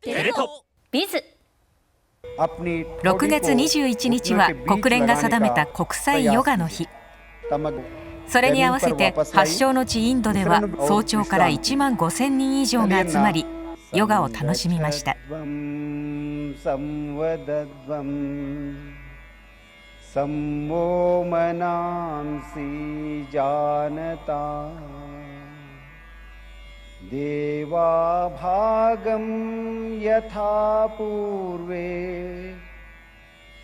テレ東ビズ6月21日は国連が定めた国際ヨガの日。それに合わせて発祥の地インドでは早朝から1万5,000人以上が集まりヨガを楽しみました。देवा भागं यथा पूर्वे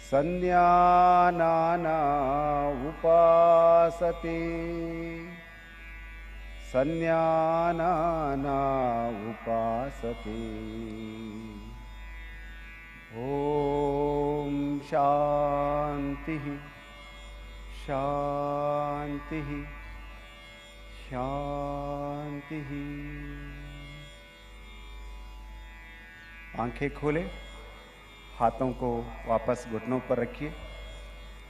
संज्ञानाना उपासते संज्ञानाना उपासते ओम शांति शांति शांति। आंखें खोले, हाथों को वापस घुटनों पर रखिए,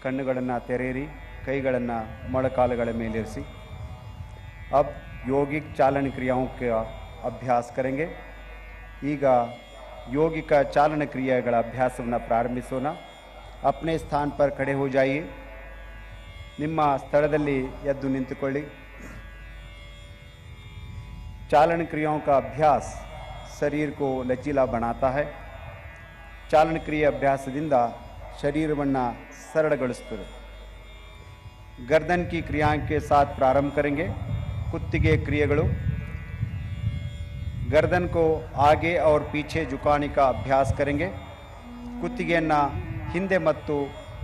कಣ್ಣುಗಳನ್ನು ತೆರೆಯಿರಿ, ಕೈಗಳನ್ನು ಮೊಣಕಾಲುಗಳ ಮೇಲಿರಿಸಿ। अब योगिक चालन क्रियाओं का अभ्यास करेंगे। ಈಗ योगिक चालन क्रियाಗಳ ಅಭ್ಯಾಸವನ್ನು ಪ್ರಾರಂಭಿಸೋಣ। अपने स्थान पर खड़े हो जाइए। ನಿಮ್ಮ ಸ್ಥಳದಲ್ಲಿ ಎದ್ದು ನಿಂತುಕೊಳ್ಳಿ। चालन क्रियाओं का अभ्यास शरीर को लचीला बनाता है। चालन क्रिया अभ्यासದಿಂದ शरीरವನ್ನು सरलಗೊಳಿಸುತ್ತದೆ। गर्दन की क्रियाओं के साथ प्रारंभ करेंगे। कुत्तिगे क्रियेಗಳು। गर्दन को आगे और पीछे झुकाने का अभ्यास करेंगे। कुತ್ತಿಗೆಯನ್ನು ಹಿಂದೆ ಮತ್ತು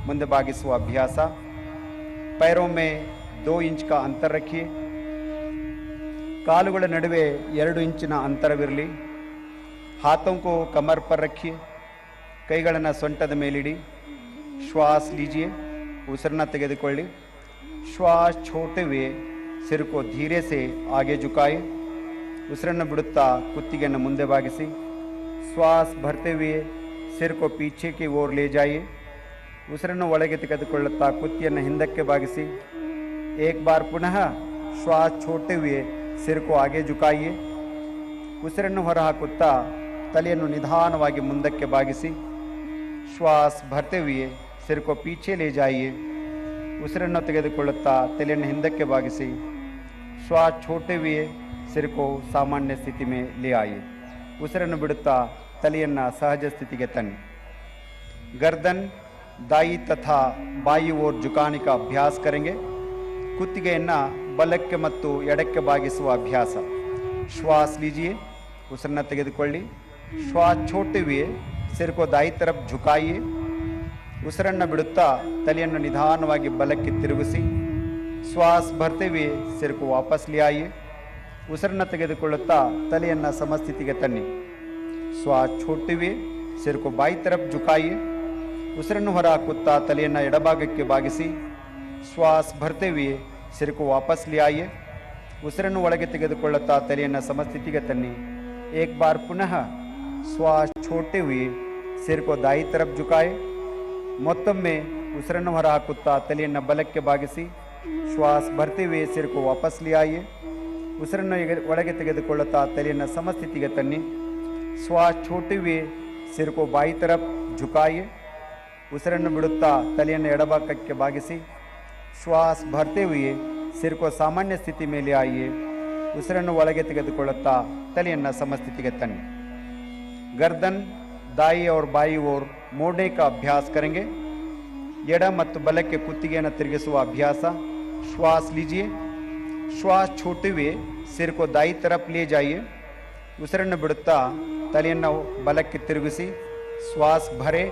ಮುಂದೆ ಬಾಗಿಸುವ ಅಭ್ಯಾಸ। पैरों में 2 इंच का अंतर रखिए। कालुಗಳ ನಡುವೆ 2 ಇಂಚಿನ ಅಂತರವಿರಲಿ। हाथों को कमर पर रखिए। ಕೈಗಳನ್ನು ಸೊಂಟದ ಮೇಲಿಡಿ। श्वास लीजिए, उसिरನ್ನ ತೆಗೆದುಕೊಳ್ಳಿ। श्वास छोड़ते हुए सिर को धीरे से आगे झुकाए। उसिरನ್ನು ಬಿಡುತ್ತಾ ಕುತ್ತಿಗೆಯನ್ನು ಮುಂದೆ ಬಾಗಿಸಿ। श्वास भरते हुए सिर को पीछे की ओर ले जाइए। उसिरನ್ನು ಒಳಗೆ ತೆಗೆದುಕೊಳ್ಳುತ್ತಾ ಕುತ್ತಿಗೆಯನ್ನು ಹಿಂದಕ್ಕೆ ಬಾಗಿಸಿ। एक बार पुनः श्वास छोड़ते हुए सिर को आगे झुकाइए। उसिरನ್ನು ಹೊರಹಾಕುತ್ತಾ ತಲೆಯನ್ನು ನಿಧಾನವಾಗಿ ಮುಂದಕ್ಕೆ ಬಾಗಿಸಿ। श्वास भरते हुए सिर को पीछे ले जाइए। उसिरನ್ನು ತೆಗೆದುಕೊಳ್ಳುತ್ತಾ ತಲೆಯನ್ನು ಹಿಂದಕ್ಕೆ ಬಾಗಿಸಿ। श्वास छोड़ते हुए सिर को सामान्य स्थिति में ले आइए। उसिरನ್ನು ಬಿಡುತ್ತಾ ತಲೆಯನ್ನು सहज स्थिति के तन्नी। गर्दन दाई तथा बाई ओर झुकाने का अभ्यास करेंगे। ಕುತ್ತಿಗೆಯನ್ನು ಬಲಕ್ಕೆ ಮತ್ತು ಎಡಕ್ಕೆ ಬಾಗಿಸುವ ಅಭ್ಯಾಸ। श्वास लीजिए, उसिरನ್ನು ತೆಗೆದುಕೊಳ್ಳಿ। श्वास छोड़ते हुए सिर को दाई तरफ झुकाइए। उसिरನ್ನು ಬಿಡುತ್ತಾ ತಲೆಯನ್ನು ನಿಧಾನವಾಗಿ ಬಲಕ್ಕೆ ತಿರುಗಿಸಿ। श्वास भरते हुए सिर को वापस ले आइए। उसिरನ್ನು ತೆಗೆದುಕೊಳ್ಳುತ್ತಾ ತಲೆಯನ್ನು ಸಮಸ್ಥಿತಿಗೆ ತನ್ನಿ। श्वास छोड़ते हुए सिर को बाई तरफ झुकाइए। उसिरನ್ನು ಹೊರಹಾಕುತ್ತಾ ತಲೆಯನ್ನು ಎಡಭಾಗಕ್ಕೆ ಬಾಗಿಸಿ। श्वास भरते हुए सिर को वापस ले आइए। उसिरನ್ನು ಒಳಗೆ ತೆಗೆದುಕೊಳ್ಳುತ್ತಾ ತಲೆಯನ್ನು ಸಮಸ್ಥಿತಿಗೆ ತನ್ನಿ। एक बार पुनः श्वास छोड़ते हुए सिर को दाई तरफ झुकाए। ಮತ್ತೊಮ್ಮೆ ಉಸಿರನ್ನು ಹೊರಹಾಕುತ್ತಾ ತಲೆಯನ್ನು ಬಲಕ್ಕೆ ಬಾಗಿಸಿ। श्वास भरते हुए सिर को वापस ले आइए। ಉಸಿರನ್ನು ಒಳಗೆ ತೆಗೆದುಕೊಳ್ಳುತ್ತಾ ತಲೆಯನ್ನು ಸಮಸ್ಥಿತಿಗೆ ತನ್ನಿ। श्वास छोड़ते हुए सिर को बाई तरफ झुकाइए। ಉಸಿರನ್ನು ಬಿಡುತ್ತಾ ತಲೆಯನ್ನು ಎಡಭಾಗಕ್ಕೆ ಬಾಗಿಸಿ। श्वास भरते हुए सिर को सामान्य स्थिति में ले आइए। ಉಸಿರನ್ನು ಒಳಗೆ ತೆಗೆದುಕೊಳ್ಳುತ್ತಾ ತಲೆಯನ್ನು ಸಮಸ್ಥಿತಿಗೆ ತನ್ನಿ। गर्दन दाई और बाई ओर मोड़ने का अभ्यास करेंगे। ಎಡ ಮತ್ತು ಬಲಕ್ಕೆ ಕುತ್ತಿಗೆಯನ್ನು ತಿರುಗಿಸುವ ಅಭ್ಯಾಸ। श्वास लीजिए। श्वास छोड़ते हुए सिर को दाई तरफ ले जाइए। ಉಸಿರನ್ನು ಬಿಡುತ್ತಾ ತಲೆಯನ್ನು ಬಲಕ್ಕೆ ತಿರುಗಿಸಿ। श्वास भरे,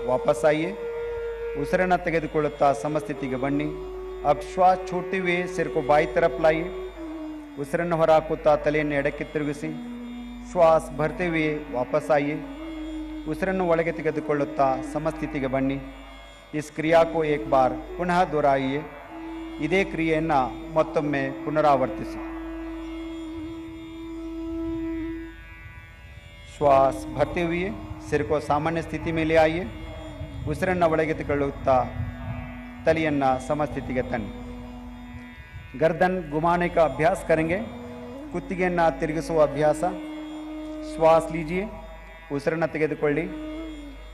वापस आइए। ಉಸಿರನ್ನು ತೆಗೆದುಕೊಳ್ಳುತ್ತಾ ಸಮಸ್ಥಿತಿಗೆ ಬನ್ನಿ। अब श्वास छोड़ते हुए सिर को बाई तरफ लाइए। ಉಸಿರನ್ನು ಹೊರಹಾಕುತ್ತಾ ತಲೆಯನ್ನು ಎಡಕ್ಕೆ ತಿರುಗಿಸಿ। श्वास भरते हुए वापस आइए। ಉಸಿರನ್ನು ಒಳಗೆ ತೆಗೆದುಕೊಳ್ಳುತ್ತಾ ಸಮಸ್ಥಿತಿಗೆ ಬನ್ನಿ। इस क्रिया को एक बार पुनः दोहराइए। ಇದೇ ಕ್ರಿಯೆಯನ್ನು ಮತ್ತೊಮ್ಮೆ ಪುನರಾವರ್ತಿಸಿ। श्वास भरते हुए सिर को सामान्य स्थिति में ले आइए। ಉಸಿರನ್ನು ಒಳಗೆ ತೆಗೆದುಕೊಳ್ಳುತ್ತಾ तलियन्ना समस्थिति के तन्नी। गर्दन घुमाने का अभ्यास करेंगे। कुत्तिಗೆಯನ್ನು ತಿರುಗಿಸುವ अभ्यास। श्वास लीजिए। ಉಸಿರನ್ನು ತೆಗೆದುಕೊಳ್ಳಿ.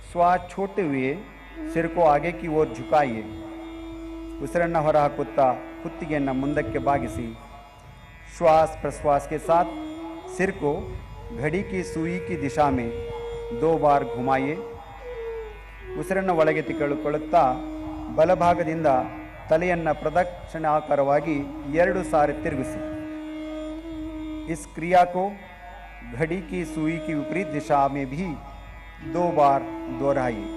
ಶ್ವಾಸ छोड़ते हुए सिर को आगे की ओर झुकाइए. ಉಸಿರನ್ನು ಹೊರಹಾಕುತ್ತಾ ಕುತ್ತಿಗೆಯನ್ನು ಮುಂದಕ್ಕೆ ಬಾಗಿಸಿ. श्वास प्रश्वास के साथ सिर को घड़ी की सुई की दिशा में 2 बार घुमाइए. ಉಸಿರನ್ನು ಒಳಗೆ ತೆಗೆದುಕೊಳ್ಳುತ್ತಾ ಬಲಭಾಗದಿಂದ ತಲೆಯನ್ನು ಪ್ರದಕ್ಷಿಣಾಕಾರವಾಗಿ 2 ಸಾರಿ ತಿರುಗಿಸಿ. इस क्रिया को घड़ी की सुई की विपरीत दिशा में भी 2 बार दोहराइए.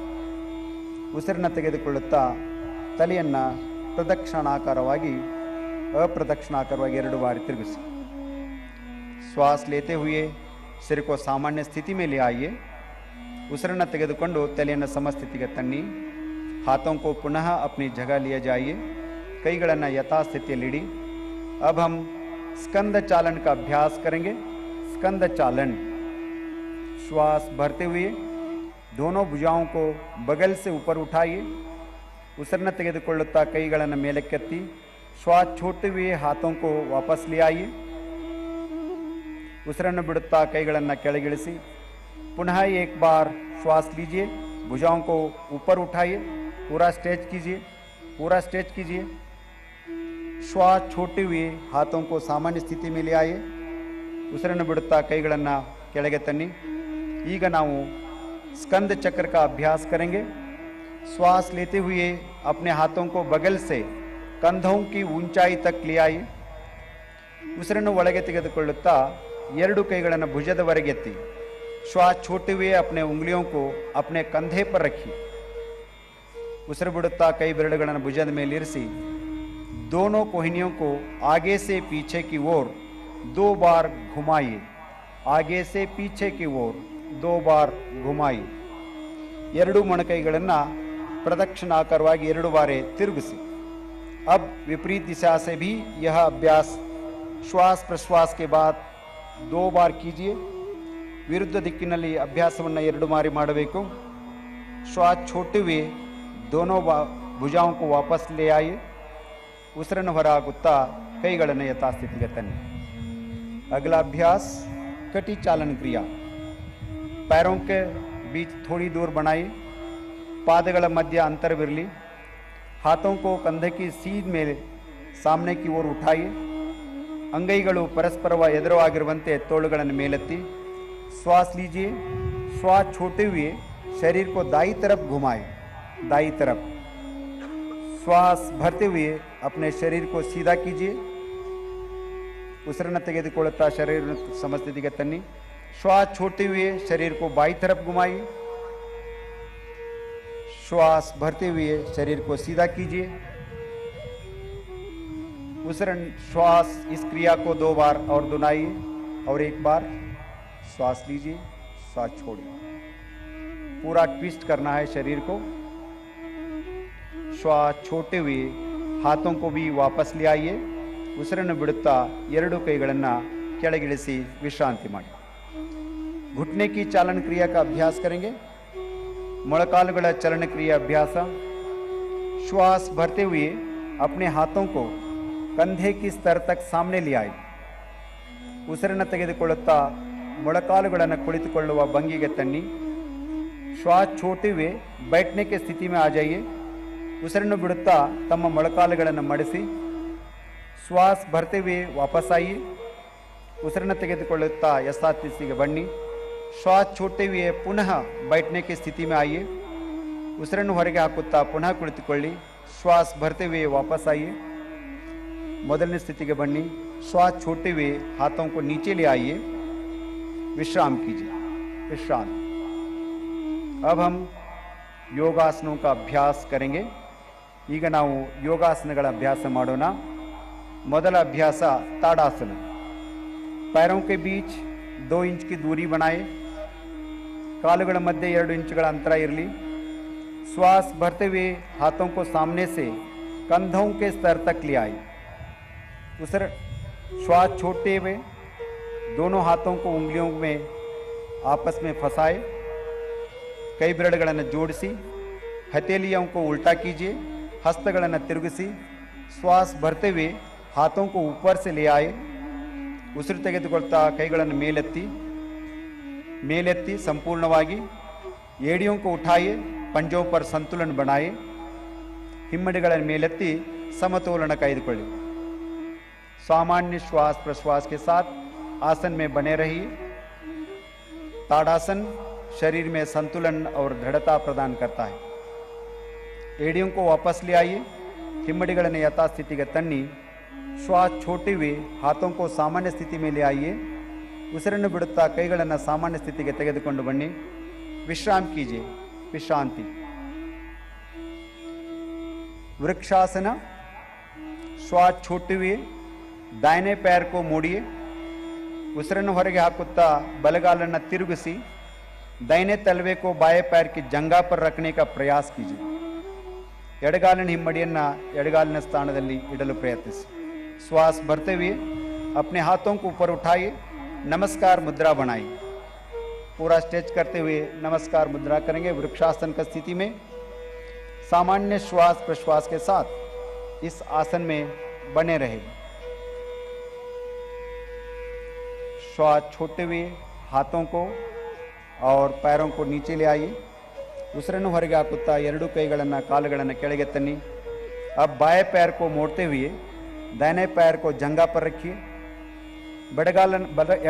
ಉಸಿರನ್ನು ತೆಗೆದುಕೊಳ್ಳುತ್ತಾ ತಲೆಯನ್ನು ಪ್ರದಕ್ಷಿಣಾಕಾರವಾಗಿ अप्रदक्षिणाकारವಾಗಿ 2 बारी तिरगिसी. श्वास लेते हुए सिर को सामान्य स्थिति में ले आइए. ಉಸಿರನ್ನು ತೆಗೆದುಕೊಂಡು ತಲೆಯನ್ನು ಸಮಸ್ಥಿತಿಗೆ ತನ್ನಿ. हाथों को पुनः अपनी जगह लिए जाइए. ಕೈಗಳನ್ನು ಯಥಾಸ್ಥಿತಿಯಲ್ಲಿಡಿ. अब हम स्कंद चालन का अभ्यास करेंगे. स्कंद चालन. श्वास भरते हुए दोनों भुजाओं को बगल से ऊपर उठाइए. ಉಸಿರನ್ನು ತೆಗೆದುಕೊಳ್ಳುತ್ತಾ ಕೈಗಳನ್ನು ಮೇಲಕ್ಕೆತ್ತಿ. श्वास छोड़ते हुए हाथों को वापस ले आइए. ಉಸಿರನ್ನು ಬಿಡುತ್ತಾ ಕೈಗಳನ್ನು ಕೆಳಗಿಳಿಸಿ. पुनः एक बार श्वास लीजिए. भुजाओं को ऊपर उठाइए. पूरा स्ट्रेच कीजिए. पूरा स्ट्रेच कीजिए. श्वास छोड़ते हुए हाथों को सामान्य स्थिति में ले आइए. ಉಸಿರನ್ನು ಬಿಡುತ್ತಾ ಕೈಗಳನ್ನು ಕೆಳಗೆ ತನ್ನಿ. ಈಗ ನಾವು स्कंद चक्र का अभ्यास करेंगे. श्वास लेते हुए अपने हाथों को बगल से कंधों की ऊंचाई तक ले आइए. ಉಸಿರನ್ನು ಒಳಗೆ ತೆಗೆದುಕೊಳ್ಳುತ್ತಾ 2 ಕೈಗಳನ್ನು ಭುಜದವರೆಗೆ ಎತ್ತಿ. श्वास छोड़ते हुए अपने उंगलियों को अपने कंधे पर रखिए. ಉಸಿರು ಬಿಡುತ್ತಾ ಕೈ ಬೆರಳುಗಳನ್ನು ಭುಜದ ಮೇಲೆ ಇರಿಸಿ. दोनों कोहनियों को आगे से पीछे की ओर 2 बार घुमाइए. आगे से पीछे की ओर 2 बार घुमाइए. 2 ಮೊಣಕೈಗಳನ್ನು ಪ್ರದಕ್ಷಿಣಾಕಾರವಾಗಿ 2 ಬಾರಿ ತಿರುಗಿಸಿ. अब विपरीत दिशा से भी यह अभ्यास श्वास प्रश्वास के बाद 2 बार कीजिए. विरुद्ध दिक्किನಲ್ಲಿ अभ्यासವನ್ನು 2 ಬಾರಿ ಮಾಡಬೇಕು. श्वास छोड़ते हुए दोनों भुजाओं को वापस ले आइए. ಉಸಿರನ್ನು ಹೊರಹಾಕುತ್ತಾ ಕೈಗಳನ್ನು ಯಥಾಸ್ಥಿತಿಗೆ ತನ್ನಿ. अगला अभ्यास कटी चालन क्रिया. पैरों के बीच थोड़ी दूर बनाइए. ಪಾದಗಳ ಮಧ್ಯ ಅಂತರವಿರಲಿ. हाथों को कंधे की सीध में सामने की ओर उठाइए. अंगैಗಳು ಪರಸ್ಪರ ಎದುರಾಗಿರುವಂತೆ ತೋಳುಗಳನ್ನು ಮೇಲೆತ್ತಿ. श्वास लीजिए. श्वास छोड़ते हुए शरीर को दाईं तरफ घुमाएं. दाईं तरफ. श्वास भरते हुए अपने शरीर को सीधा कीजिए. ಉಸಿರನ್ನು ತೆಗೆದುಕೊಳ್ಳುತ್ತಾ ಶರೀರ ಸಮಸ್ಥಿತಿಗೆ ತನ್ನಿ. श्वास छोड़ते हुए शरीर को बाईं तरफ घुमाइए. श्वास भरते हुए शरीर को सीधा कीजिए. श्वास इस क्रिया को 2 बार और दोहराइए. और 1 बार श्वास लीजिए. श्वास छोड़िए. पूरा ट्विस्ट करना है शरीर को. श्वास छोड़ते हुए हाथों को भी वापस ले आइए. ಉಸಿರನ್ನು ಬಿಡುತ್ತಾ 2 ಕೈಗಳನ್ನು ಕೆಳಗಿಳಿಸಿ ವಿಶ್ರಾಂತಿ ಮಾಡಿ. घुटने की चालन क्रिया का अभ्यास करेंगे. ಮೊಳಕಾಲುಗಳ ಚಲನ ಕ್ರಿಯೆ ಅಭ್ಯಾಸ. श्वास भरते हुए अपने हाथों को कंधे की स्तर तक सामने ले आए. ಉಸಿರನ್ನು ತೆಗೆದುಕೊಳ್ಳುತ್ತಾ ಮೊಳಕಾಲುಗಳನ್ನು ಕುಳಿತುಕೊಳ್ಳುವ ಭಂಗಿಗೆ ತನ್ನಿ. श्वास छोड़ते हुए बैठने की स्थिति में आ जाइए. ಉಸಿರನ್ನು ಬಿಡುತ್ತಾ ತಮ್ಮ ಮೊಳಕಾಲುಗಳನ್ನು ಮಡಿಸಿ. श्वास भरते हुए वापस आइए. ಉಸಿರನ್ನು ತೆಗೆದುಕೊಳ್ಳುತ್ತಾ ಯಥಾಸ್ಥಿತಿಗೆ ಬನ್ನಿ. श्वास छोड़ते हुए पुनः बैठने की स्थिति में आइए. ಉಸಿರನ್ನು ಹೊರಗೆ ಹಾಕುತ್ತಾ ಪುನಃ ಕುಳಿತುಕೊಳ್ಳಿ. श्वास भरते हुए वापस आइए. ಮೊದಲನೇ ಸ್ಥಿತಿಗೆ ಬನ್ನಿ. श्वास छोड़ते हुए हाथों को नीचे ले आइए. विश्राम कीजिए. विश्राम. अब हम योगासनों का अभ्यास करेंगे. ಈಗ ನಾವು ಯೋಗಾಸನಗಳ ಅಭ್ಯಾಸ ಮಾಡೋಣ. ಮೊದಲ ಅಭ್ಯಾಸ ತಾಡಾಸನ. पैरों के बीच 2 इंच की दूरी बनाए. ಕಾಲುಗಳ ಮಧ್ಯೆ 2 ಇಂಚುಗಳ ಅಂತರ ಇರಲಿ. श्वास भरते हुए हाथों को सामने से कंधों के स्तर तक ले आए. श्वास छोड़ते हुए दोनों हाथों को उंगलियों में आपस में फंसाए. कई ಬೆರಳುಗಳನ್ನು ಜೋಡಿಸಿ. हथेलियों को उल्टा कीजिए. हस्तಗಳನ್ನು ತಿರುಗಿಸಿ. श्वास भरते हुए हाथों को ऊपर से ले आए. ಉಸಿರು ತೆಗೆದುಕೊಳ್ತಾ ಕೈಗಳನ್ನು ಮೇಲೆತ್ತಿ. ಮೇಲೆತ್ತಿ ಸಂಪೂರ್ಣವಾಗಿ ಏಡಿयों को उठाइए, पंजों पर संतुलन बनाए, ಹಿಮ್ಮಡಿಗಳನ್ನು ಮೇಲೆತ್ತಿ समतोलन कायदुಕೊಳ್ಳಿ। सामान्य श्वास प्रश्वास के साथ आसन में बने रहिए। ताड़ासन शरीर में संतुलन और दृढ़ता प्रदान करता है। एड़ियों को वापस ले आइए, हिम्मडिಗಳನ್ನು यथास्थितिಗೆ ತನ್ನಿ। श्वास छोड़ते हुए हाथों को सामान्य स्थिति में ले आइए। ಉಸಿರನ್ನು ಬಿಡುತ್ತಾ ಕೈಗಳನ್ನು ಸಾಮಾನ್ಯ ಸ್ಥಿತಿಗೆ ತೆಗೆದುಕೊಂಡು ಬನ್ನಿ। विश्राम कीजिए, विश्रांति। वृक्षासन। श्वास छोड़ते हुए दाहिने पैर को मोड़िए। ಉಸಿರನ್ನು ಹೊರಗೆ ಹಾಕುತ್ತಾ ಬಲಗಾಲನ್ನು ತಿರುಗಿಸಿ दाहिने तलवे को बाएं पैर की जंघा पर रखने का प्रयास कीजिए। ಎಡಗಾಲಿನ ಹಿಮ್ಮಡಿಯನ್ನು ಎಡಗಾಲಿನ ಸ್ಥಾನದಲ್ಲಿ ಇಡಲು ಪ್ರಯತ್ನಿಸಿ। श्वास भरते हुए अपने हाथों को ऊपर उठाइए, नमस्कार मुद्रा बनाइए। पूरा स्ट्रेच करते हुए नमस्कार मुद्रा करेंगे। वृक्षासन की स्थिति में सामान्य श्वास प्रश्वास के साथ इस आसन में बने रहे। श्वास छोड़ते हुए हाथों को और पैरों को नीचे ले आइए। ಉಸಿರನ್ನು ಹೊರಗೆ ಹಾಕುತ್ತಾ ಎರಡು ಕೈಗಳನ್ನು ಕಾಲುಗಳನ್ನು ಕೆಳಗೆ ತನ್ನಿ। अब बाएं पैर को मोड़ते हुए दाहिने पैर को जंघा पर रखिए।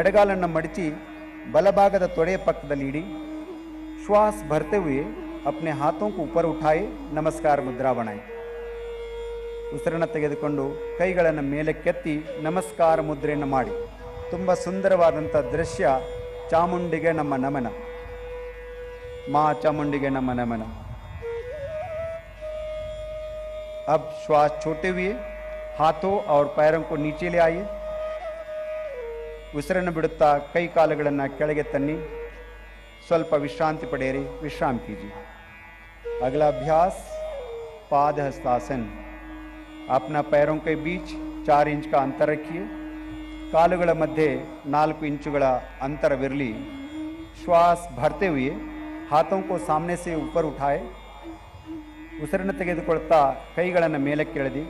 ಎಡಗಾಲನ್ನು ಮಡಚಿ ಬಲಭಾಗದ ತೊಡೆಯ ಪಕ್ಕದಲ್ಲಿ ಇಡಿ। श्वास भरते हुए अपने हाथों को ऊपर उठाए, नमस्कार मुद्रा बनाए। ಉಸಿರನ್ನು ತೆಗೆದುಕೊಂಡು ಕೈಗಳನ್ನು ಮೇಲಕ್ಕೆತ್ತಿ ನಮಸ್ಕಾರ ಮುದ್ರೆಯನ್ನು ಮಾಡಿ। ತುಂಬ ಸುಂದರವಾದಂಥ ದೃಶ್ಯ। ಚಾಮುಂಡಿಗೆ ನಮ್ಮ ನಮನ, माँ चामुंडी के नम नमन। अब श्वास छोड़ते हुए हाथों और पैरों को नीचे ले आइए। ಉಸಿರನ್ನು ಬಿಡುತ್ತಾ ಕೈ ಕಾಲುಗಳನ್ನು ಕೆಳಗೆ ತನ್ನಿ। ಸ್ವಲ್ಪ ವಿಶ್ರಾಂತಿ ಪಡೆಯಿರಿ, विश्राम कीजिए। अगला अभ्यास पाद हस्तासन। अपना पैरों के बीच 4 इंच का अंतर रखिए। ಕಾಲುಗಳ ಮಧ್ಯೆ 4 ಇಂಚುಗಳ ಅಂತರವಿರಲಿ। श्वास भरते हुए हाथों को सामने से ऊपर उठाए। ಉಸಿರನ್ನು ತೆಗೆದುಕೊಳ್ತಾ ಕೈಗಳನ್ನು ಮೇಲಕ್ಕೆ ಎಳೆದಿ।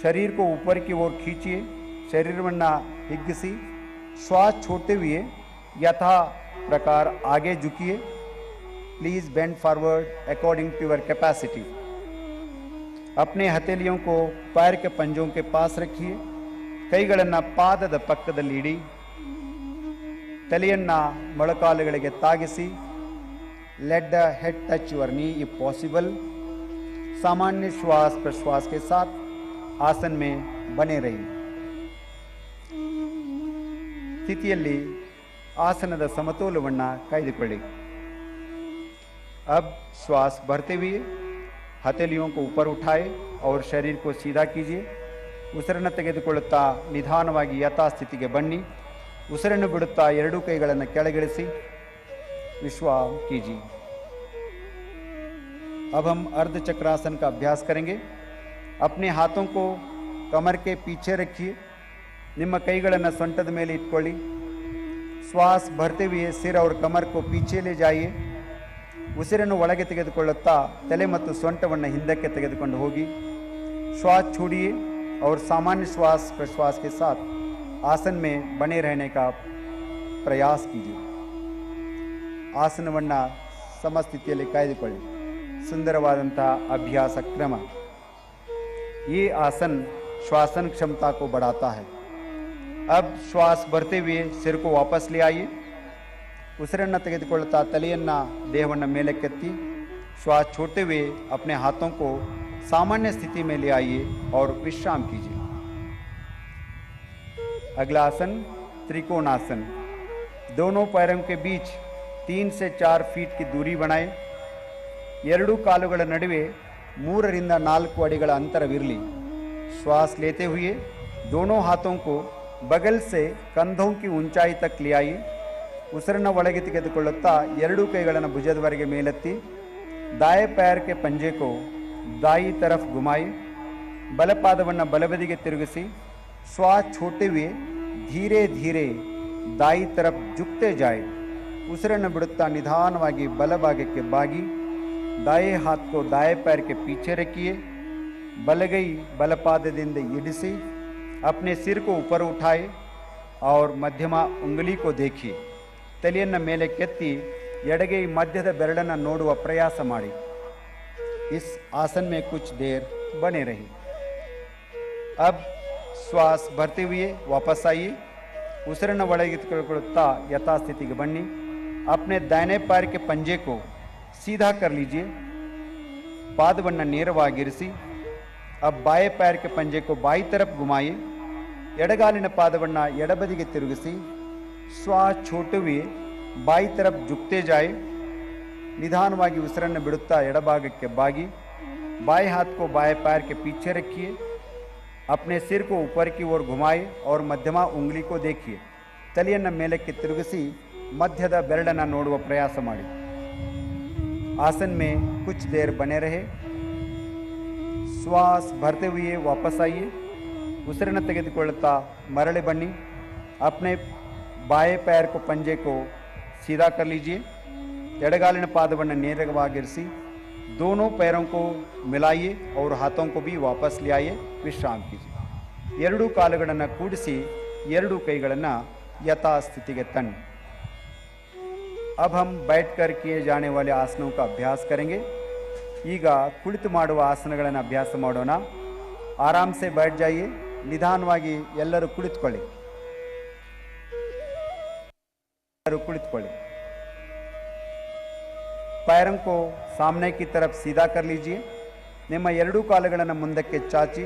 शरीर को ऊपर की ओर खींचिए, शरीरವನ್ನು ಹಿಗ್ಗಿಸಿ। श्वास छोड़ते हुए यथा प्रकार आगे झुकिए। Please bend forward according to your capacity. अपने हथेलियों को पैर के पंजों के पास रखिए। ಕೈಗಳನ್ನು ಪಾದದ ಪಕ್ಕದಲ್ಲಿ ಇಡಿ। ತಲೆಯನ್ನು ಮೊಳಕಾಲುಗಳಿಗೆ ತಾಗಿಸಿ। Let the head touch your knee if possible. सामान्य श्वास प्रश्वास के साथ आसन में बने रहिए। स्थितिಯಲ್ಲಿ आसनದ ಸಮತೋಲನವನ್ನು ಕಾಯ್ದುಕೊಳ್ಳಿ। अब श्वास भरते हुए हथेलियों को ऊपर उठाए और शरीर को सीधा कीजिए। ಉಸಿರನ್ನು ತೆಗೆದುಕೊಳ್ಳುತ್ತಾ ನಿಧಾನವಾಗಿ ಯಥಾಸ್ಥಿತಿಗೆ ಬನ್ನಿ। ಉಸಿರನ್ನು ಬಿಡುತ್ತಾ ಎರಡೂ ಕೈಗಳನ್ನು ಕೆಳಗಿಳಿಸಿ। विश्राम कीजिए। अब हम अर्ध चक्रासन का अभ्यास करेंगे। अपने हाथों को कमर के पीछे रखिए। ನಿಮ್ಮ ಕೈಗಳನ್ನು ಸೊಂಟದ ಮೇಲೆ ಇಟ್ಕೊಳ್ಳಿ। श्वास भरते हुए सिर और कमर को पीछे ले जाइए। ಉಸಿರನ್ನು ಒಳಗೆ ತೆಗೆದುಕೊಳ್ಳುತ್ತಾ ತಲೆ ಮತ್ತು ಸೊಂಟವನ್ನು ಹಿಂದಕ್ಕೆ ತೆಗೆದುಕೊಂಡು ಹೋಗಿ। श्वास छोड़िए और सामान्य श्वास प्रश्वास के साथ आसन में बने रहने का प्रयास कीजिए। ಆಸನವನ್ನು ಸಮಸ್ಥಿತಿಯಲ್ಲಿ ಕಾಯ್ದುಕೊಳ್ಳಿ। सुंदरवादंಥ अभ्यास क्रम। ये आसन श्वासन क्षमता को बढ़ाता है। अब श्वास भरते हुए सिर को वापस ले आइए। ಉಸಿರನ್ನು ತೆಗೆದುಕೊಳ್ಳುತ್ತಾ ತಲೆಯನ್ನು ದೇಹವನ್ನು ಮೇಲಕ್ಕೆತ್ತಿ। श्वास छोड़ते हुए अपने हाथों को सामान्य स्थिति में ले आइए और विश्राम कीजिए। अगला आसन त्रिकोणासन। दोनों पैरों के बीच 3 से 4 फीट की दूरी बनाएं। ಎರಡೂ ಕಾಲುಗಳ ನಡುವೆ 3 ರಿಂದ 4 ಅಡಿಗಳ ಅಂತರವಿರಲಿ। श्वास लेते हुए दोनों हाथों को बगल से कंधों की ऊंचाई तक ले आइए। ಉಸಿರನ್ನು ಒಳಗೆ ತೆಗೆದುಕೊಳ್ಳುತ್ತಾ ಎರಡೂ ಕೈಗಳನ್ನು ಭುಜದವರೆಗೆ ಮೇಲೆತ್ತಿ। दाएं पैर के पंजे को दाई तरफ घुमाइए। ಬಲಪಾದವನ್ನು ಬಲಬದಿಗೆ ತಿರುಗಿಸಿ। श्वास छोड़ते हुए धीरे धीरे दाई तरफ झुकते जाए। ಉಸಿರನ್ನು ಬಿಡುತ್ತಾ ನಿಧಾನವಾಗಿ ಬಲಭಾಗಕ್ಕೆ ಬಾಗಿ। दाएं हाथ को दाएं पैर के पीछे रखिए। बलगई बलपादದಿಂದ इडिसी। अपने सिर को ऊपर उठाए और मध्यमा उंगली को देखिए। ತಲೆಯನ್ನು ಮೇಲೆ ಕೆತ್ತಿ ಎಡಗೈ ಮಧ್ಯದ ಬೆರಳನ್ನು ನೋಡುವ ಪ್ರಯಾಸ ಮಾಡಿ. इस आसन में कुछ देर बने रहिए. अब श्वास भरते हुए वापस आइए. ಉಸಿರನ್ನು ಒಳಗೆತ್ತಿಕೊಳ್ಳುತ್ತಾ ಯಥಾಸ್ಥಿತಿಗೆ ಬನ್ನಿ. अपने दाहिने पैर के पंजे को सीधा कर लीजिए. ಪಾದವನ್ನು ನೇರವಾಗಿರಿಸಿ. अब बाएं पैर के पंजे को बाई तरफ घुमाइए. ಎಡಗಾಲಿನ ಪಾದವನ್ನು ಎಡಬದಿಗೆ ತಿರುಗಿಸಿ. ಶ್ವಾಸ छोड़ते हुए बाई तरफ झुकते जाए. निधानವಾಗಿ ಉಸಿರನ್ನು ಬಿಡುತ್ತಾ ಎಡಭಾಗಕ್ಕೆ ಬಾಗಿ. बाएं हाथ को बाएं पैर के पीछे रखिए. अपने सिर को ऊपर की ओर घुमाए और मध्यमा उंगली को देखिए. ತಲೆಯನ್ನು ಮೇಲಕ್ಕೆ ತಿರುಗಿಸಿ ಮಧ್ಯದ ಬೆರಳನ್ನು ನೋಡುವ ಪ್ರಯಾಸ ಮಾಡಿ. आसन में कुछ देर बने रहे. श्वास भरते हुए वापस आइए. ಉಸಿರನ್ನು ತೆಗೆದುಕೊಳ್ಳುತ್ತಾ ಮರಳಿ ಬನ್ನಿ. अपने बाएं पैर को पंजे को सीधा कर लीजिए. ಎಡಗಾಲಿನ ಪಾದವನ್ನು ನೇರವಾಗಿರಿಸಿ. दोनों पैरों को मिलाइए और हाथों को भी वापस ले आइए. विश्राम कीजिए. ಎರಡೂ ಕಾಲುಗಳನ್ನು ಕೂಡಿಸಿ ಎರಡೂ ಕೈಗಳನ್ನು ಯಥಾಸ್ಥಿತಿಗೆ ತನ್ನಿ. अब हम बैठकर किए जाने वाले आसनों का अभ्यास करेंगे. ಈಗ ಕುಳಿತು ಮಾಡುವ ಆಸನಗಳನ್ನು ಅಭ್ಯಾಸ ಮಾಡೋಣ. आराम से बैठ जाइए. ನಿಧಾನವಾಗಿ ಎಲ್ಲರೂ ಕುಳಿತುಕೊಳ್ಳಿ. पैरों को सामने की तरफ सीधा कर लीजिए. ನಿಮ್ಮ ಎರಡೂ ಕಾಲುಗಳನ್ನು ಮುಂದಕ್ಕೆ ಚಾಚಿ.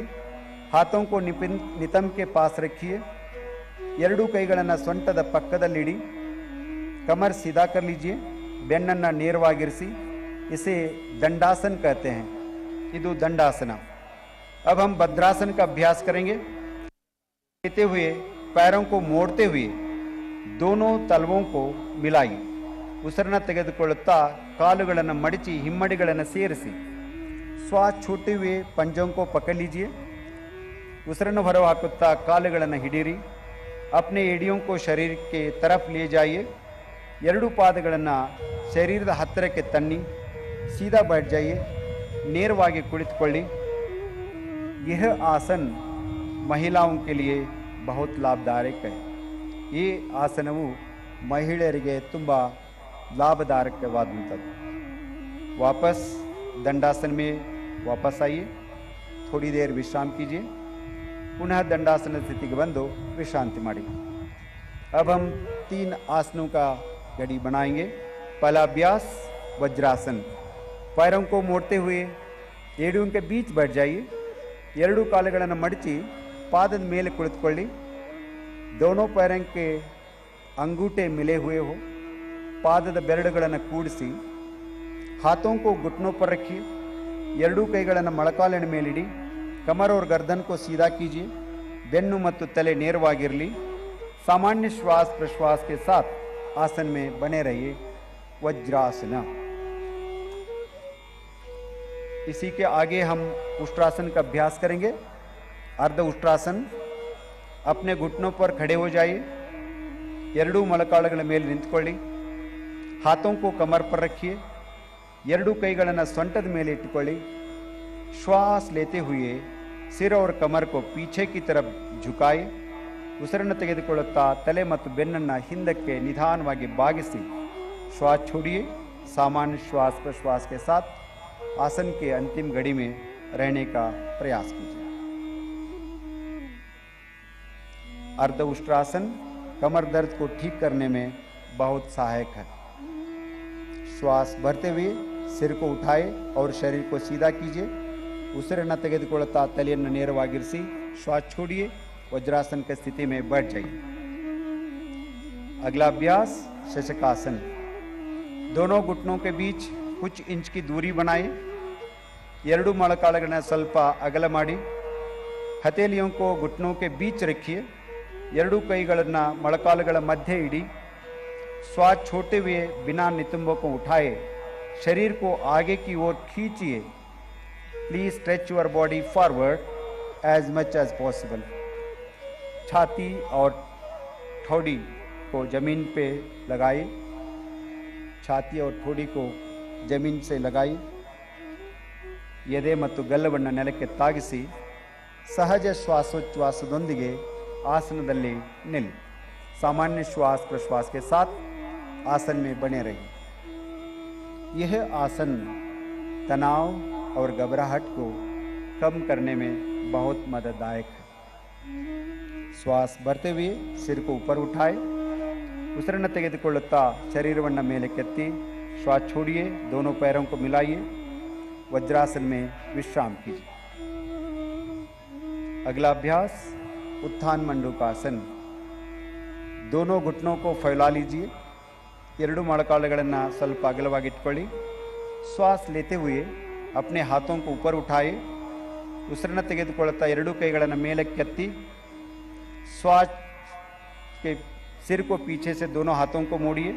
हाथों को नितंब के पास रखिए. ಎರಡೂ ಕೈಗಳನ್ನು ಸೊಂಟದ ಪಕ್ಕದಲ್ಲಿಡಿ. कमर सीधा कर लीजिए. ಬೆನ್ನನ್ನು ನೇರವಾಗಿರಿಸಿ. इसे दंडासन कहते हैं. ಇದು दंडासन. अब हम भद्रासन का अभ्यास करेंगे. लेते हुए पैरों को मोड़ते हुए दोनों तलवों को मिलाइए. ಉಸಿರನ್ನು ತೆಗೆದುಕೊಳ್ಳುತ್ತಾ ಕಾಲುಗಳನ್ನು ಮಡಚಿ ಹಿಮ್ಮಡಿಗಳನ್ನು ಸೇರಿಸಿ. श्वास छोड़ते हुए पंजों को पकड़ लीजिए. ಉಸಿರನ್ನು ಹೊರ ಹಾಕುತ್ತಾ ಕಾಲುಗಳನ್ನು ಹಿಡಿಯಿರಿ. अपने एड़ियों को शरीर के तरफ ले जाइए. ಎರಡೂ ಪಾದಗಳನ್ನು ಶರೀರದ ಹತ್ತಿರಕ್ಕೆ ತನ್ನಿ. सीधा बैठ जाइए. ನೇರವಾಗಿ ಕುಳಿತುಕೊಳ್ಳಿ. यह आसन महिलाओं के लिए बहुत लाभदायक है. ಈ ಆಸನವು ಮಹಿಳೆಯರಿಗೆ ತುಂಬ लाभदायकವಾದಂಥದ್ದು. वापस दंडासन में वापस आइए. थोड़ी देर विश्राम कीजिए. पुनः दंडासन स्थिति के बंदो विश्रांति मारी. अब हम 3 आसनों का घड़ी बनाएंगे. पहला अभ्यास वज्रासन. पैरों को मोड़ते हुए एड़ियों के बीच बैठ जाइए. ಎರಡೂ ಕಾಲುಗಳನ್ನು ಮಡಚಿ ಪಾದದ ಮೇಲೆ ಕುಳಿತುಕೊಳ್ಳಿ. दोनों पैरों के अंगूठे मिले हुए हो. ಪಾದದ ಬೆರಳುಗಳನ್ನು ಕೂಡಿಸಿ. हाथों को घुटनों पर रखिए. ಎರಡೂ ಕೈಗಳನ್ನು ಮೊಳಕಾಲಿನ ಮೇಲಿಡಿ. कमर और गर्दन को सीधा कीजिए. ಬೆನ್ನು ಮತ್ತು ತಲೆ ನೇರವಾಗಿರಲಿ. सामान्य श्वास प्रश्वास के साथ आसन में बने रहिए. वज्रासन. इसी के आगे हम उष्ट्रासन का अभ्यास करेंगे. अर्ध उष्ट्रासन. अपने घुटनों पर खड़े हो जाइए. ಎರಡೂ ಮೊಳಕಾಲುಗಳ ಮೇಲೆ ನಿಂತುಕೊಳ್ಳಿ. हाथों को कमर पर रखिए. ಎರಡೂ ಕೈಗಳನ್ನು ಸೊಂಟದ ಮೇಲೆ ಇಟ್ಟುಕೊಳ್ಳಿ. श्वास लेते हुए सिर और कमर को पीछे की तरफ झुकाए. ಉಸಿರನ್ನು ತೆಗೆದುಕೊಳ್ಳುತ್ತಾ ತಲೆ ಮತ್ತು ಬೆನ್ನನ್ನು ಹಿಂದಕ್ಕೆ ನಿಧಾನವಾಗಿ ಬಾಗಿಸಿ. श्वास छोड़िए. सामान्य श्वास प्रश्वास के साथ आसन के अंतिम घड़ी में रहने का प्रयास कीजिए. अर्ध उष्ट्रासन कमर दर्द को ठीक करने में बहुत सहायक है. श्वास भरते हुए सिर को उठाए और शरीर को सीधा कीजिए. ಉಸಿರನ್ನು ತೆಗೆದುಕೊಳ್ಳುತ್ತಾ ತಲೆಯನ್ನು ನೇರವಾಗಿರಿಸಿ. श्वास छोड़िए. वज्रासन की स्थिति में बैठ जाइए. अगला अभ्यास शशकासन. दोनों घुटनों के बीच कुछ इंच की दूरी बनाए. ಎರಡೂ ಮೊಳಕಾಲುಗಳನ್ನು ಸ್ವಲ್ಪ ಅಗಲ ಮಾಡಿ. ಹಥೇಲಿयों को घुटनों के बीच रखिए. ಎರಡೂ ಕೈಗಳನ್ನು ಮೊಳಕಾಲುಗಳ ಮಧ್ಯೆ ಇಡಿ. श्वास छोड़ते हुए बिना नितंबों को उठाए शरीर को आगे की ओर खींचिए. Please stretch your body forward as much as possible. छाती और ठोड़ी को जमीन पे लगाइए. छाती और ठोड़ी को जमीन से लगाइए. ಎದೆ ಮತ್ತು ಗಲ್ಲವನ್ನು ನೆಲಕ್ಕೆ ತಾಗಿಸಿ ಸಹಜ ಶ್ವಾಸೋಚ್ಛ್ವಾಸದೊಂದಿಗೆ ಆಸನದಲ್ಲಿ ನಿಲ್ಲಿ. सामान्य श्वास प्रश्वास के साथ आसन में बने रहिए। यह आसन तनाव और घबराहट को कम करने में बहुत मदददायक है। श्वास भरते हुए सिर को ऊपर उठाए, ಉಸಿರನ್ನು ತೆಗೆದುಕೊಳ್ಳುತ್ತಾ ಶರೀರವನ್ನು ಮೇಲೆ ಕೆತ್ತಿ श्वास छोड़िए, दोनों पैरों को मिलाइए, वज्रासन में विश्राम कीजिए। अगला अभ्यास उत्थान मंडूकासन। दोनों घुटनों को फैला लीजिए, ಎರಡು ಮೊಣಕಾಲುಗಳನ್ನು ಸ್ವಲ್ಪ ಅಗಲವಾಗಿಟ್ಕೊಳ್ಳಿ। श्वास लेते हुए अपने हाथों को ऊपर उठाए, ಉಸಿರನ್ನು ತೆಗೆದುಕೊಳ್ಳುತ್ತಾ ಎರಡು ಕೈಗಳನ್ನು ಮೇಲೆ ಕೆತ್ತಿ श्वास के सिर को पीछे से दोनों हाथों को मोड़िए,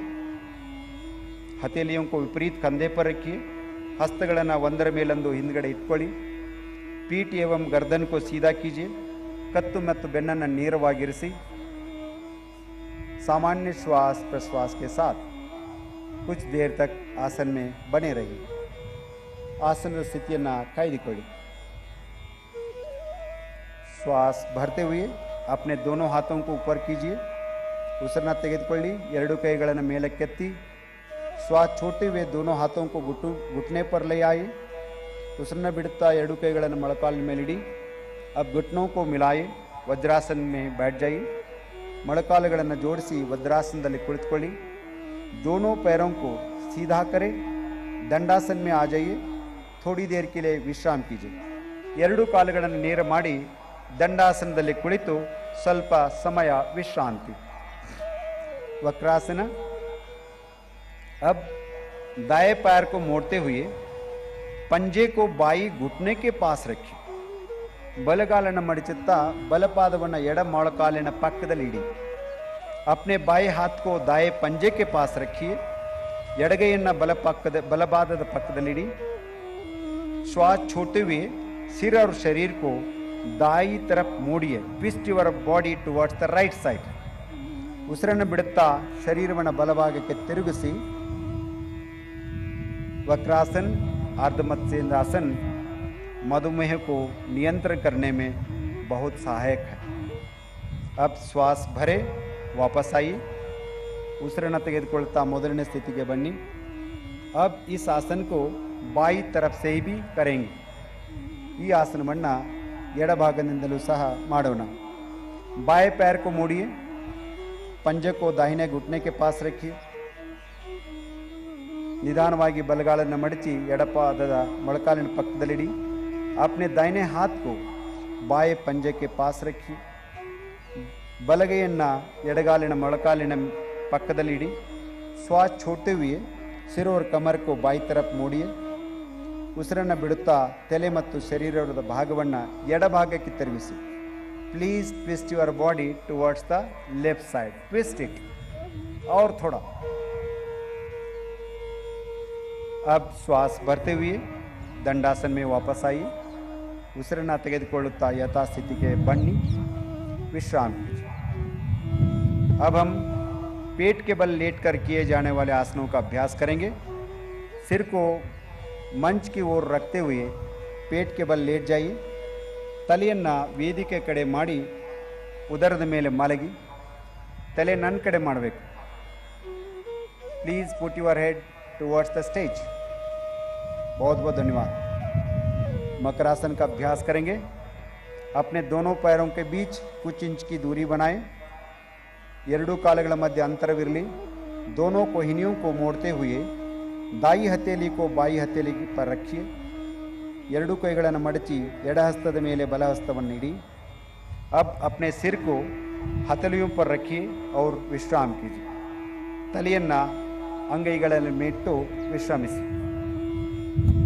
हथेलियों को विपरीत कंधे पर रखिए, हस्तಗಳನ್ನು ಒಂದರ ಮೇಲೊಂದು ಹಿಂದ್ಗಡೆ ಇಟ್ಕೊಳ್ಳಿ, पीठ एवं गर्दन को सीधा कीजिए, कत्तु ಮತ್ತು ಬೆನ್ನನ್ನು ನೇರವಾಗಿರಿಸಿ, सामान्य श्वास प्रश्वास के साथ कुछ देर तक आसन में बने रहिए। आसन स्थितिಯನ್ನು ಕಾಯ್ದುಕೊಳ್ಳಿ। श्वास भरते हुए अपने दोनों हाथों को ऊपर कीजिए, ಉಸಿರನ್ನು ತೆಗೆದುಕೊಳ್ಳಿ, ಎರಡು ಕೈಗಳನ್ನು ಮೇಲಕ್ಕೆತ್ತಿ श्वास छोड़ते हुए दोनों हाथों को घुटने पर ले आए, ಉಸಿರನ್ನು ಬಿಡುತ್ತಾ ಎರಡು ಕೈಗಳನ್ನು ಮೊಣಕಾಲಿನ ಮೇಲಿಡಿ। अब घुटनों को मिलाए, वज्रासन में बैठ जाइए, ಮೊಣಕಾಲುಗಳನ್ನು ಜೋಡಿಸಿ वज्रासनದಲ್ಲಿ ಕುಳಿತುಕೊಳ್ಳಿ। दोनों पैरों को सीधा करें, दंडासन में आ जाइए, थोड़ी देर के लिए विश्राम कीजिए। ಎರಡು ಕಾಲುಗಳನ್ನು ನೇರ ಮಾಡಿ ದಂಡಾಸನದಲ್ಲಿ ಕುಳಿತು ಸ್ವಲ್ಪ ಸಮಯ ವಿಶ್ರಾಂತಿ। वक्रासन। अब दाएं पैर को मोड़ते हुए पंजे को बाई घुटने के पास रखिए, ಬಲಗಾಲನ್ನು ಮಡಚುತ್ತಾ ಬಲಪಾದವನ್ನು ಎಡ ಮೊಣಕಾಲಿನ ಪಕ್ಕದಲ್ಲಿ ಇಡಿ। अपने बाएं हाथ को दाएं पंजे के पास रखिए, ಎಡಗೈಯನ್ನು ಬಲಪಾದದ ಪಕ್ಕದಲ್ಲಿಡಿ। श्वास छोड़ते हुए सिर और शरीर को दाई तरफ मोड़िए, twist your body towards the right side. ಉಸಿರನ್ನು ಬಿಡುತ್ತಾ ಶರೀರವನ್ನು ಬಲಭಾಗಕ್ಕೆ ತಿರುಗಿಸಿ। वक्रासन अर्धमत्स्येंद्रासन मधुमेह को नियंत्रण करने में बहुत सहायक है। अब श्वास भरे वापस आइए, ಉಸಿರನ್ನು ತೆಗೆದುಕೊಳ್ಳುತ್ತಾ ಮೊದಲನೇ ಸ್ಥಿತಿಗೆ ಬನ್ನಿ। अब इस आसन को बाई तरफ से भी करेंगे, ಈ ಆಸನವನ್ನು ಎಡಭಾಗದಿಂದಲೂ ಸಹ ಮಾಡೋಣ। बाएं पैर को मोड़िए, पंजे को दाहिने घुटने के पास रखिए, निदानವಾಗಿ ಬಲಗಾಲನ್ನು ಮಡಚಿ ಎಡಪಾದದ ಮೊಣಕಾಲಿನ ಪಕ್ಕದಲ್ಲಿಡಿ। अपने दाहिने हाथ को बाएं पंजे के पास रखिए, ಬಲಗೈಯನ್ನು ಎಡಗಾಲಿನ ಮೊಣಕಾಲಿನ ಪಕ್ಕದಲ್ಲಿಡಿ। श्वास छोड़ते हुए सिर और कमर को बाई तरफ मोड़िए, ಉಸಿರನ್ನು ಬಿಡುತ್ತಾ ತಲೆ ಮತ್ತು ಶರೀರದ ಭಾಗವನ್ನು ಎಡಭಾಗಕ್ಕೆ ತಿರುಗಿಸಿ। Please twist your body towards the left side, twist it और थोड़ा। अब श्वास भरते हुए दंडासन में वापस आइए, ಉಸಿರನ್ನು ತೆಗೆದುಕೊಳ್ಳುತ್ತಾ ಯಥಾಸ್ಥಿತಿಗೆ ಬನ್ನಿ, विश्राम कीजिए। अब हम पेट के बल लेटकर किए जाने वाले आसनों का अभ्यास करेंगे। सिर को मंच की ओर रखते हुए पेट के बल लेट जाइए, ತಲೆಯನ್ನು ವೇದಿಕೆ ಕಡೆ ಮಾಡಿ ಉದರದ ಮೇಲೆ ಮಲಗಿ ತಲೆ ನನ್ನ ಕಡೆ ಮಾಡಬೇಕು। Please put your head towards the stage. बहुत बहुत धन्यवाद। मकरासन का अभ्यास करेंगे। अपने दोनों पैरों के बीच कुछ इंच की दूरी बनाएं, ಎರಡು ಕಾಲುಗಳ ಮಧ್ಯೆ ಅಂತರವಿರಲಿ। दोनों कोहिनियों को मोड़ते हुए दाई हथेली को बाई हथेली पर रखिए, ಎರಡು ಕೈಗಳನ್ನು ಮಡಚಿ ಎಡ ಹಸ್ತದ ಮೇಲೆ ಬಲ ಹಸ್ತವನ್ನು ಇಡಿ। अब अपने सिर को हथेलियों पर रखिए और विश्राम कीजिए। ತಲೆಯನ್ನು ಅಂಗೈಗಳಲ್ಲಿ ಮೇಟ್ಟು ವಿಶ್ರಮಿಸಿ।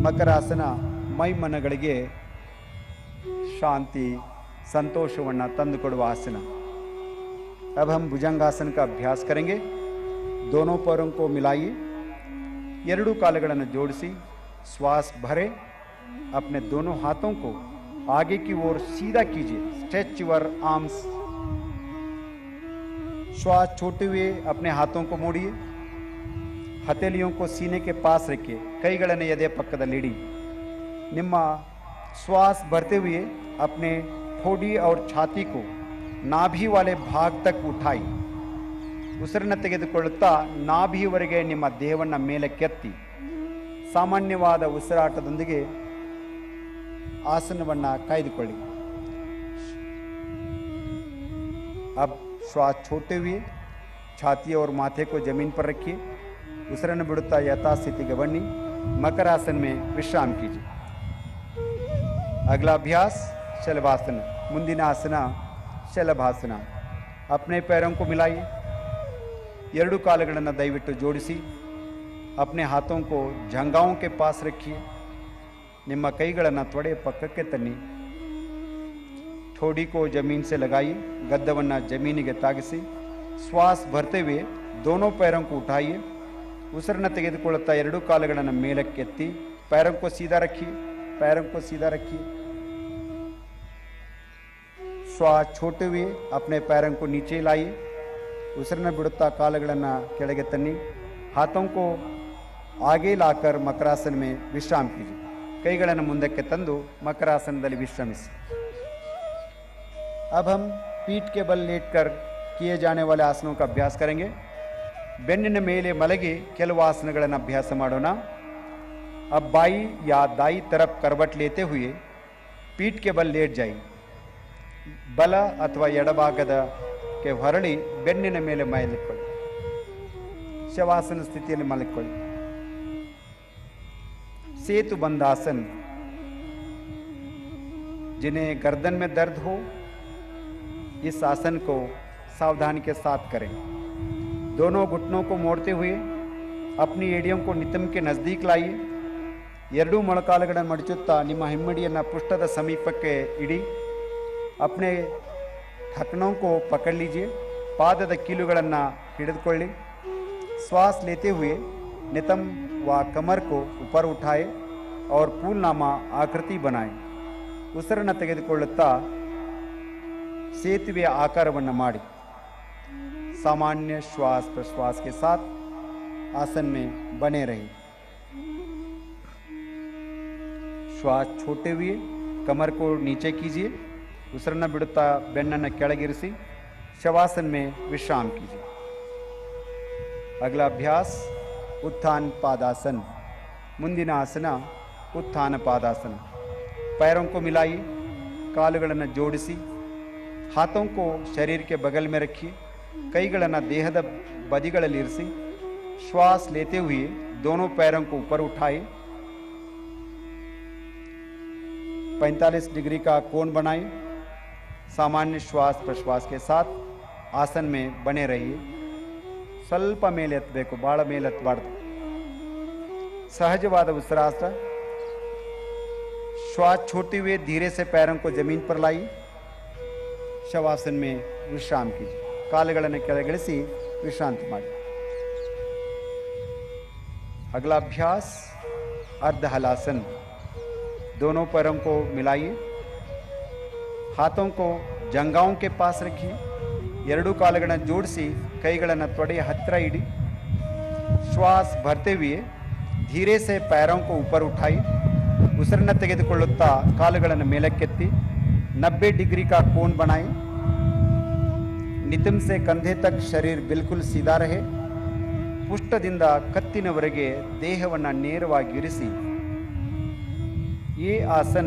ಮಕರಾಸನ ಮೈ ಮನಗಳಿಗೆ ಶಾಂತಿ ಸಂತೋಷವನ್ನು ತಂದುಕೊಡುವ ಆಸನ। अब हम भुजंगासन का अभ्यास करेंगे। दोनों पैरों को मिलाइए, ಎರಡು ಕಾಲುಗಳನ್ನು ಜೋಡಿಸಿ श्वास भरे, अपने दोनों हाथों को आगे की ओर सीधा कीजिए, स्ट्रेच योर आर्म्स। श्वास छोड़ते हुए अपने हाथों को मोड़िए, हथेलियों को सीने के पास रखिए, ಕೈಗಳನ್ನು ಎದೆ ಪಕ್ಕದಲ್ಲಿಡಿ। ನಿಮ್ಮ श्वास भरते हुए अपने ठोड़ी और छाती को नाभि वाले भाग तक उठाइए। ಉಸಿರನ್ನು ತೆಗೆದುಕೊಳ್ಳುತ್ತಾ ನಾಭಿಯವರೆಗೆ ನಿಮ್ಮ ದೇಹವನ್ನು ಮೇಲಕ್ಕೆತ್ತಿ ಸಾಮಾನ್ಯವಾದ ಉಸಿರಾಟದೊಂದಿಗೆ ಆಸನವನ್ನು ಕಾಯ್ದುಕೊಳ್ಳಿ. अब श्वास छोड़ते हुए छाती और माथे को जमीन पर रखिए. ಉಸಿರನ್ನು ಬಿಡುತ್ತಾ ಯಥಾಸ್ಥಿತಿಗೆ ಬನ್ನಿ. मकर आसन में विश्राम कीजिए. अगला अभ्यास शलभासन. ಮುಂದಿನ ಆಸನ ಶಲಭಾಸನ. अपने पैरों को मिलाइए. ಎರಡು ಕಾಲುಗಳನ್ನು ದಯವಿಟ್ಟು ಜೋಡಿಸಿ. अपने हाथों को जंघाओं के पास रखिए. ನಿಮ್ಮ ಕೈಗಳನ್ನು ತೊಡೆ ಪಕ್ಕಕ್ಕೆ ತನ್ನಿ. ठोड़ी को जमीन से लगाइए. गद्दवन्ना जमीनिಗೆ ತಾಗಿಸಿ. श्वास भरते हुए दोनों पैरों को उठाइए. ಉಸಿರನ್ನು ತೆಗೆದುಕೊಳ್ಳುತ್ತಾ ಎರಡು ಕಾಲುಗಳನ್ನು ಮೇಲಕ್ಕೆತ್ತಿ. पैरों को सीधा रखिए. पैरों को सीधा रखिए. श्वास छोड़ते हुए अपने पैरों को नीचे लाइए. ಉಸಿರನ್ನು ಬಿಡುತ್ತಾ ಕಾಲುಗಳನ್ನು ಕೆಳಗೆ ತನ್ನಿ. हाथों को आगे लाकर मकरासन में विश्राम कीजिए. ಕೈಗಳನ್ನು ಮುಂದಕ್ಕೆ ತಂದು ಮಕರಾಸನದಲ್ಲಿ ವಿಶ್ರಮಿಸಿ. अब हम पीठ के बल लेटकर किए जाने वाले आसनों का अभ्यास करेंगे. ಬೆನ್ನಿನ ಮೇಲೆ ಮಲಗಿ ಕೆಲವು ಆಸನಗಳನ್ನು ಅಭ್ಯಾಸ ಮಾಡೋಣ. अब बाई या दाई तरफ करवट लेते हुए पीठ के बल लेट जाइए. ಬಲ ಅಥವಾ ಎಡಭಾಗದಕ್ಕೆ ಹೊರಳಿ ಬೆನ್ನಿನ ಮೇಲೆ ಮಲಗಿಕೊಳ್ಳಿ. ಶವಾಸನ ಸ್ಥಿತಿಯಲ್ಲಿ ಮಲಗಿಕೊಳ್ಳಿ. सेतु बंधासन. जिन्हें गर्दन में दर्द हो इस आसन को सावधानी के साथ करें. दोनों घुटनों को मोड़ते हुए अपनी एड़ियों को नितंब के नज़दीक लाइए. ಎರಡೂ ಮೊಣಕಾಲುಗಳನ್ನು ಮಡಚುತ್ತಾ ನಿಮ್ಮ ಹಿಮ್ಮಡಿಯನ್ನು ಪೃಷ್ಠದ ಸಮೀಪಕ್ಕೆ ಇಡಿ. अपने ढकनों को पकड़ लीजिए. ಪಾದದ ಕೀಲುಗಳನ್ನು ಹಿಡಿದುಕೊಳ್ಳಿ. श्वास लेते हुए नितंब व कमर को ऊपर उठाए और फूलनामा आकृति बनाए. ಉಸಿರನ್ನು ತೆಗೆದುಕೊಳ್ಳುತ್ತಾ ಸೇತುವೆ ಆಕಾರವನ್ನು ಮಾಡಿ. सामान्य श्वास प्रश्वास के साथ आसन में बने रहे. श्वास छोड़ते हुए कमर को नीचे कीजिए. ಉಸಿರನ್ನು ಬಿಡುತ್ತಾ ಬೆನ್ನನ್ನು ಕೆಳಗಿರಿಸಿ ಶವಾसन में विश्राम कीजिए. अगला अभ्यास उत्थान पादासन. ಮುಂದಿನ ಆಸನ उत्थान पादासन. पैरों को मिलाइए. ಕಾಲುಗಳನ್ನು ಜೋಡಿಸಿ. हाथों को शरीर के बगल में रखिए. ಕೈಗಳನ್ನು ದೇಹದ ಬದಿಗಳಲ್ಲಿ ಇರಿಸಿ. श्वास लेते हुए दोनों पैरों को ऊपर उठाए. 45 डिग्री का कोण बनाए. सामान्य श्वास प्रश्वास के साथ आसन में बने रहिए. ಸ್ವಲ್ಪ ಮೇಲೆ ಎತ್ತಬೇಕು, ಭಾಳ ಮೇಲೆ ಎತ್ತಬಾರ್ದು. सहजवाद ಉಸಿರಾಟ. श्वास छोड़ते हुए धीरे से पैरों को जमीन पर लाई. ಶವಾಸನ में विश्राम कीजिए. ಕಾಲುಗಳನ್ನು ಕೆಳಗಿಳಿಸಿ ವಿಶ್ರಾಂತಿ ಮಾಡಿ. अगला अभ्यास अर्ध हलासन. दोनों पैरों को मिलाइए. हाथों को जंघाओं के पास रखिए. ಎರಡೂ ಕಾಲುಗಳನ್ನು ಜೋಡಿಸಿ ಕೈಗಳನ್ನು ತೊಡೆಯ ಹತ್ತಿರ ಇಡಿ. श्वास भरते हुए धीरे से पैरों को ऊपर उठाई. ಉಸಿರನ್ನು ತೆಗೆದುಕೊಳ್ಳುತ್ತಾ ಕಾಲುಗಳನ್ನು ಮೇಲಕ್ಕೆತ್ತಿ 90 डिग्री का कोण बनाए. नितंब से कंधे तक शरीर बिल्कुल सीधा रहे. ಪುಷ್ಟದಿಂದ ಕತ್ತಿನವರೆಗೆ ದೇಹವನ್ನು ನೇರವಾಗಿ ಇರಿಸಿ. ये आसन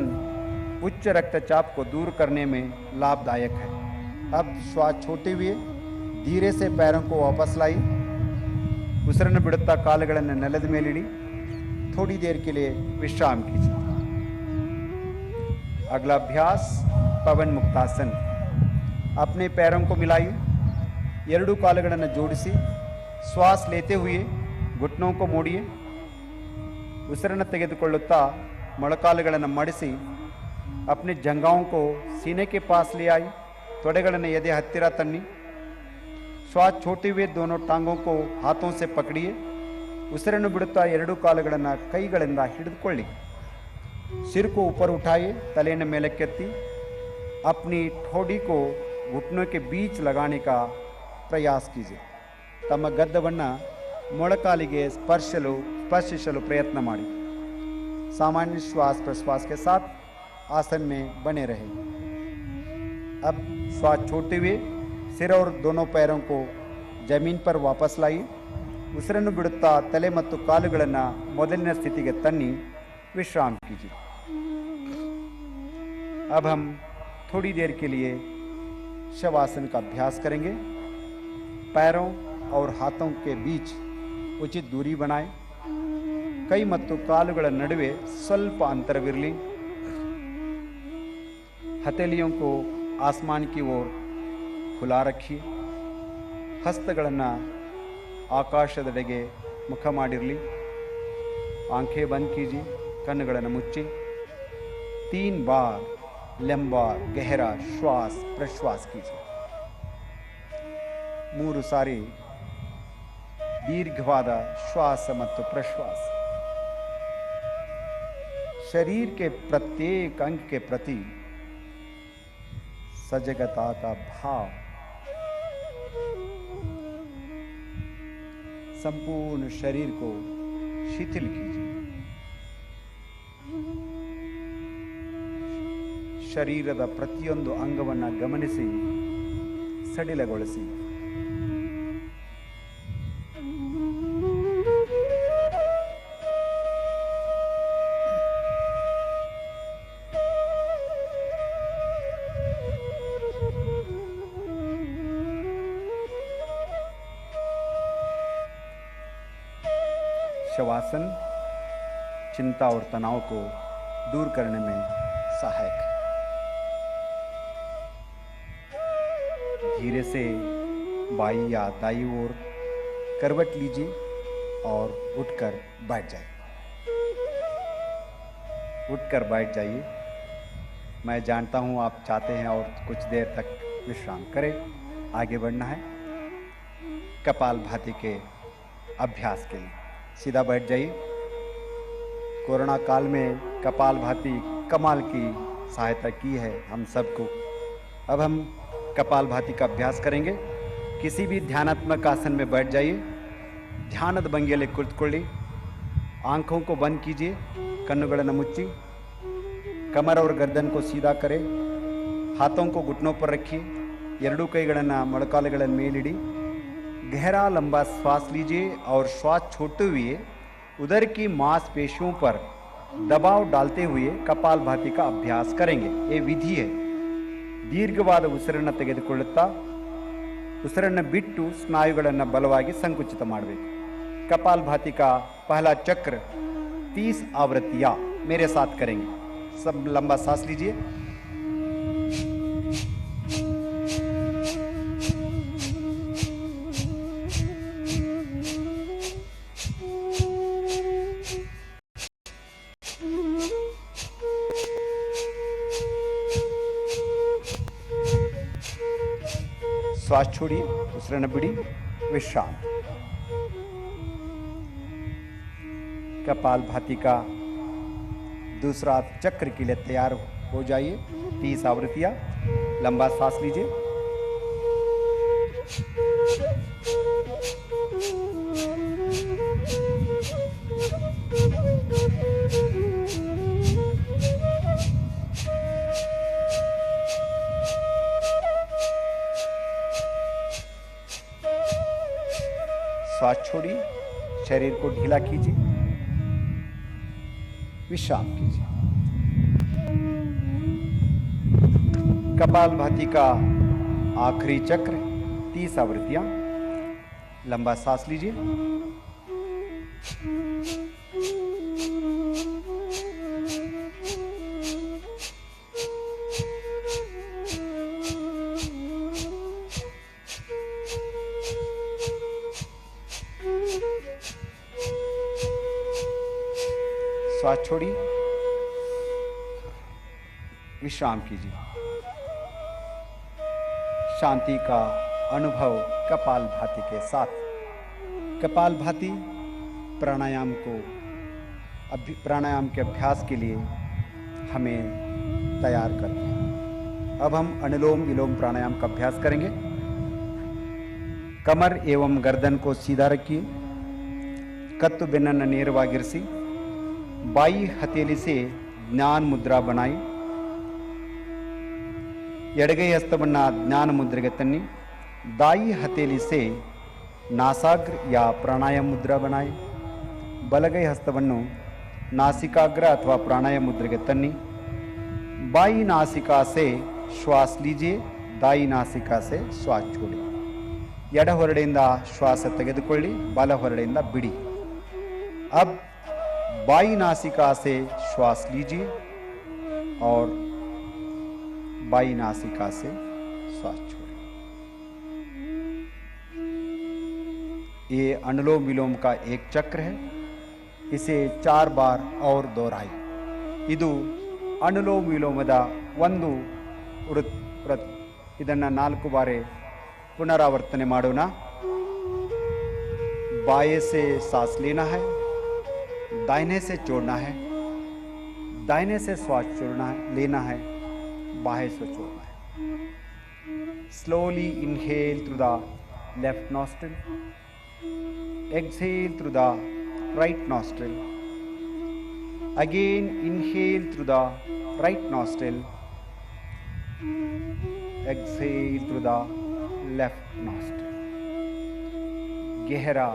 उच्च रक्तचाप को दूर करने में लाभदायक है. अब श्वास छोड़ते हुए धीरे से पैरों को वापस लाई. ಉಸಿರನ್ನು ಬಿಡುತ್ತಾ ಕಾಲುಗಳನ್ನು ನೆಲದ ಮೇಲಿಡಿ. थोड़ी देर के लिए विश्राम कीजिए. अगला अभ्यास पवन मुक्तासन. अपने पैरों को मिलाइए. ಎರಡೂ ಕಾಲುಗಳನ್ನು ಜೋಡಿಸಿ श्वास लेते हुए घुटनों को मोड़िए. ಉಸಿರನ್ನು ತೆಗೆದುಕೊಳ್ಳುತ್ತಾ ಮೊಣಕಾಲುಗಳನ್ನು ಮಡಿಸಿ अपने जंघाओं को सीने के पास ले आई. ತೊಡೆಗಳನ್ನು ಎದೆ ಹತ್ತಿರ ತನ್ನಿ. श्वास छोड़ते हुए दोनों टांगों को हाथों से पकड़िए. ಉಸಿರನ್ನು ಬಿಡುತ್ತಾ ಎರಡೂ ಕಾಲುಗಳನ್ನು ಕೈಗಳಿಂದ ಹಿಡಿದುಕೊಳ್ಳಿ. सिर को ऊपर उठाइए. ತಲೆಯನ್ನು ಮೇಲಕ್ಕೆತ್ತಿ अपनी ठोड़ी को घुटनों के बीच लगाने का प्रयास कीजिए. ತಮ್ಮ ಗದ್ದವನ್ನು ಮೊಣಕಾಲಿಗೆ ಸ್ಪರ್ಶಿಸಲು ಪ್ರಯತ್ನ ಮಾಡಿ. सामान्य श्वास प्रश्वास के साथ आसन में बने रहे. अब श्वास छोड़ते हुए सिर और दोनों पैरों को ಜಮೀನ್ ಪರ್ ವಾಪಸ್ ಲಾಯಿ. ಉಸಿರನ್ನು ಬಿಡುತ್ತಾ ತಲೆ ಮತ್ತು ಕಾಲುಗಳನ್ನು ಮೊದಲಿನ ಸ್ಥಿತಿಗೆ ತನ್ನಿ. विश्राम कीजिए. अब हम थोड़ी देर के लिए शवासन का अभ्यास करेंगे. पैरों और हाथों के बीच उचित दूरी बनाएं. ಕೈ ಮತ್ತು ಕಾಲುಗಳ ನಡುವೆ ಸ್ವಲ್ಪ ಅಂತರವಿರಲಿ. हथेलियों को आसमान की ओर खुला रखिए. ಹಸ್ತಗಳನ್ನು ಆಕಾಶದೆಡೆಗೆ ಮುಖ ಮಾಡಿರಲಿ. आंखें बंद कीजिए. कन्नुಗಳನ್ನು ಮುಚ್ಚಿ. 3 बार लंबा गहरा श्वास प्रश्वास कीजिए. 3 ಸಾರಿ दीर्घवाद श्वास ಮತ್ತು प्रश्वास. शरीर के प्रत्येक अंग के प्रति सजगता का भाव. संपूर्ण शरीर को शिथिल कीजिए. ಶರೀರದ ಪ್ರತಿಯೊಂದು ಅಂಗವನ್ನು ಗಮನಿಸಿ ಸಡಿಲಗೊಳಿಸಿ. शवासन चिंता और तनाव को दूर करने में सहायक है. धीरे से बाई या दाई ओर करवट लीजिए और उठकर बैठ जाइए. उठकर बैठ जाइए. मैं जानता हूँ आप चाहते हैं और कुछ देर तक विश्राम करें. आगे बढ़ना है कपालभाति के अभ्यास के लिए. सीधा बैठ जाइए. कोरोना काल में कपालभाति कमाल की सहायता की है हम सबको. अब हम कपालभाति का अभ्यास करेंगे. किसी भी ध्यानात्मक आसन में बैठ जाइए. ಧ್ಯಾನದ ಭಂಗಿಯಲ್ಲಿ ಕುಳಿತುಕೊಳ್ಳಿ. आंखों को बंद कीजिए. कन्नुಗಳನ್ನು ಮುಚ್ಚಿ. कमर और गर्दन को सीधा करें. हाथों को घुटनों पर रखिए. ಎರಡೂ ಕೈಗಳನ್ನು ಮೊಣಕಾಲುಗಳ ಮೇಲಿಡಿ. गहरा लंबा श्वास लीजिए और श्वास छोड़ते हुए उदर की मांसपेशियों पर दबाव डालते हुए कपालभाति का अभ्यास करेंगे. ये विधि है. ದೀರ್ಘವಾದ ಉಸಿರನ್ನು ತೆಗೆದುಕೊಳ್ಳುತ್ತಾ ಉಸಿರನ್ನು ಬಿಟ್ಟು ಸ್ನಾಯುಗಳನ್ನು ಬಲವಾಗಿ ಸಂಕುಚಿತ ಮಾಡಬೇಕು. कपालभाति का पहला चक्र 30 आवृत्तियां मेरे साथ करेंगे. सब लंबा सांस लीजिए. श्वास छोड़िए. उसिरन्न बिड़ी. विश्राम. कपालभाति का दूसरा चक्र के लिए तैयार हो जाइए. 30 आवृत्तियां. लंबा सांस लीजिए. श्वास छोड़िए. शरीर को ढीला कीजिए. विश्राम कीजिए. कपालभाति का आखिरी चक्र 30 आवृत्तियां. लंबा सांस लीजिए. श्वास छोड़िए. विश्राम कीजिए. शांति का अनुभव कपालभाति के साथ. कपालभाति प्राणायाम के अभ्यास के लिए हमें तैयार करते हैं. अब हम अनुलोम विलोम प्राणायाम का अभ्यास करेंगे. कमर एवं गर्दन को सीधा रखिए. कತ್ತು ಬೆನ್ನನ್ನು ನೇರವಾಗಿರಿಸಿ. बाई हथेली से ज्ञान मुद्रा बनाई. ಎಡಗೈ ಹಸ್ತವನ್ನು ಜ್ಞಾನ ಮುದ್ರೆಗೆ ತನ್ನಿ. दाई हथेली से ನಾಸಾಗ್ರ ಯಾ ಪ್ರಾಣಾಯಾಮ ಮುದ್ರಾ बनाएं. ಬಲಗೈ ಹಸ್ತವನ್ನು ನಾಸಿಕಾಗ್ರ ಅಥವಾ ಪ್ರಾಣಾಯಾಮ ಮುದ್ರೆಗೆ ತನ್ನಿ. बाई नासिका से श्वास लीजिए, दाई नासिका से श्वास छोड़िए. ಎಡ ಹೊರಡೆಯಿಂದ ಶ್ವಾಸ ತೆಗೆದುಕೊಳ್ಳಿ, ಬಲ ಹೊರಡೆಯಿಂದ ಬಿಡಿ. अब बाई नासिका से श्वास लीजिए और बाई नासिका से श्वास छोड़िए. ये अनुलोम विलोम का एक चक्र है. इसे 4 बार और दोहराई. ಇದು ಅನುಲೋಮ ವಿಲೋಮದ ಒಂದು ಇದನ್ನು 4 ಬಾರಿ पुनरावर्तन ಮಾಡೋಣ. बाएं से सांस लेना है, दाहिने से छोड़ना है, दाहिने से श्वास छोड़ना है, लेना है, बाएं से छोड़ना है. Slowly inhale through the left nostril, exhale through the right nostril. Again inhale through the right nostril, exhale through the left nostril. गहरा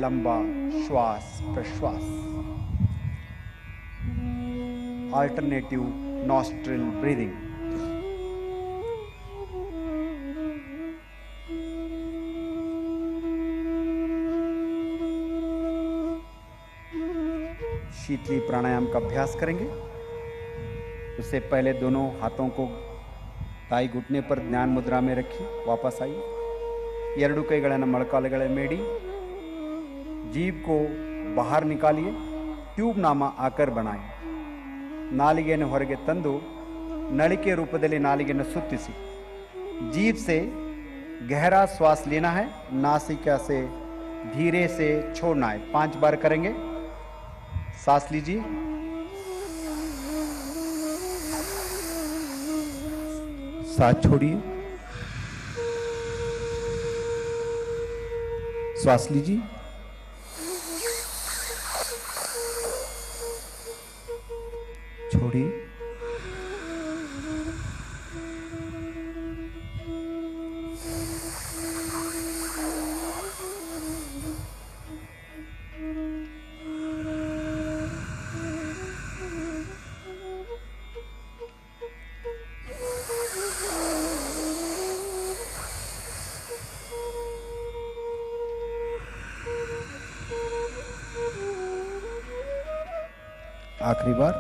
लंबा श्वास प्रश्वास. Alternative nostril breathing. शीतली प्राणायाम का अभ्यास करेंगे. उससे पहले दोनों हाथों को ತಾಯಿ घुटने पर ಜ್ಞಾನ मुद्रा में रखिए. वापस आइए. ಎರಡು ಕೈಗಳನ್ನು ಮೊಳಕಾಲುಗಳ ಮೇಡಿ. जीभ को बाहर निकालिए. ट्यूब नामा आकर बनाएं. ನಾಲಿಗೆಯನ್ನು ಹೊರಗೆ ತಂದು ನಳಿಕೆ ರೂಪದಲ್ಲಿ ನಾಲಿಗೆಯನ್ನು ಸುತ್ತಿಸಿ. जीभ से गहरा श्वास लेना है, नासिका से धीरे से छोड़ना है. 5 बार करेंगे. सांस लीजिए, सांस छोड़िए, श्वास लीजिए, छोड़िए, आखिरी बार.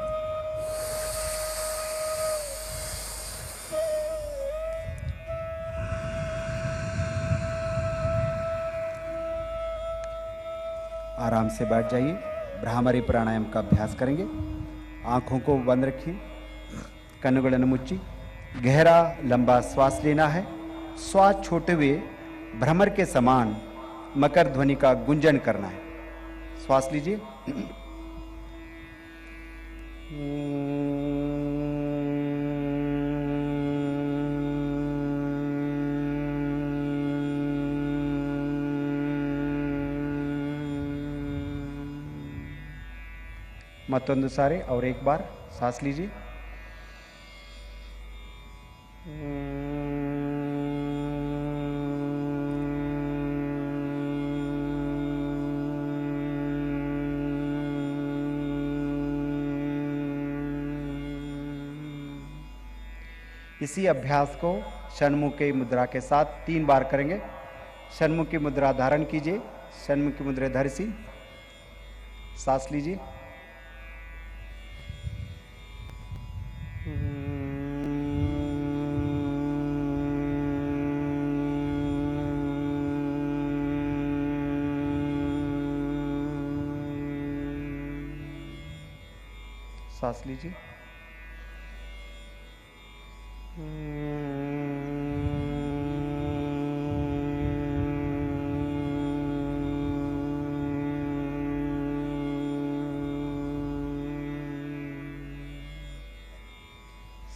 आराम से बैठ जाइए. भ्रामरी प्राणायाम का अभ्यास करेंगे. आंखों को बंद रखिए, कन्नुಗಳನ್ನು ಮುಚ್ಚಿ. गहरा लंबा श्वास लेना है. श्वास छोड़ते हुए भ्रमर के समान मकर ध्वनि का गुंजन करना है. श्वास लीजिए. ಮತ್ತೊಂದು ಸಾರಿ और एक बार सांस लीजिए. इसी अभ्यास को षण्मुखी मुद्रा के साथ 3 बार करेंगे. षण्मुखी मुद्रा धारण कीजिए. षण्मुखी मुद्रा धरसी. सांस लीजिए. सांस लीजिए.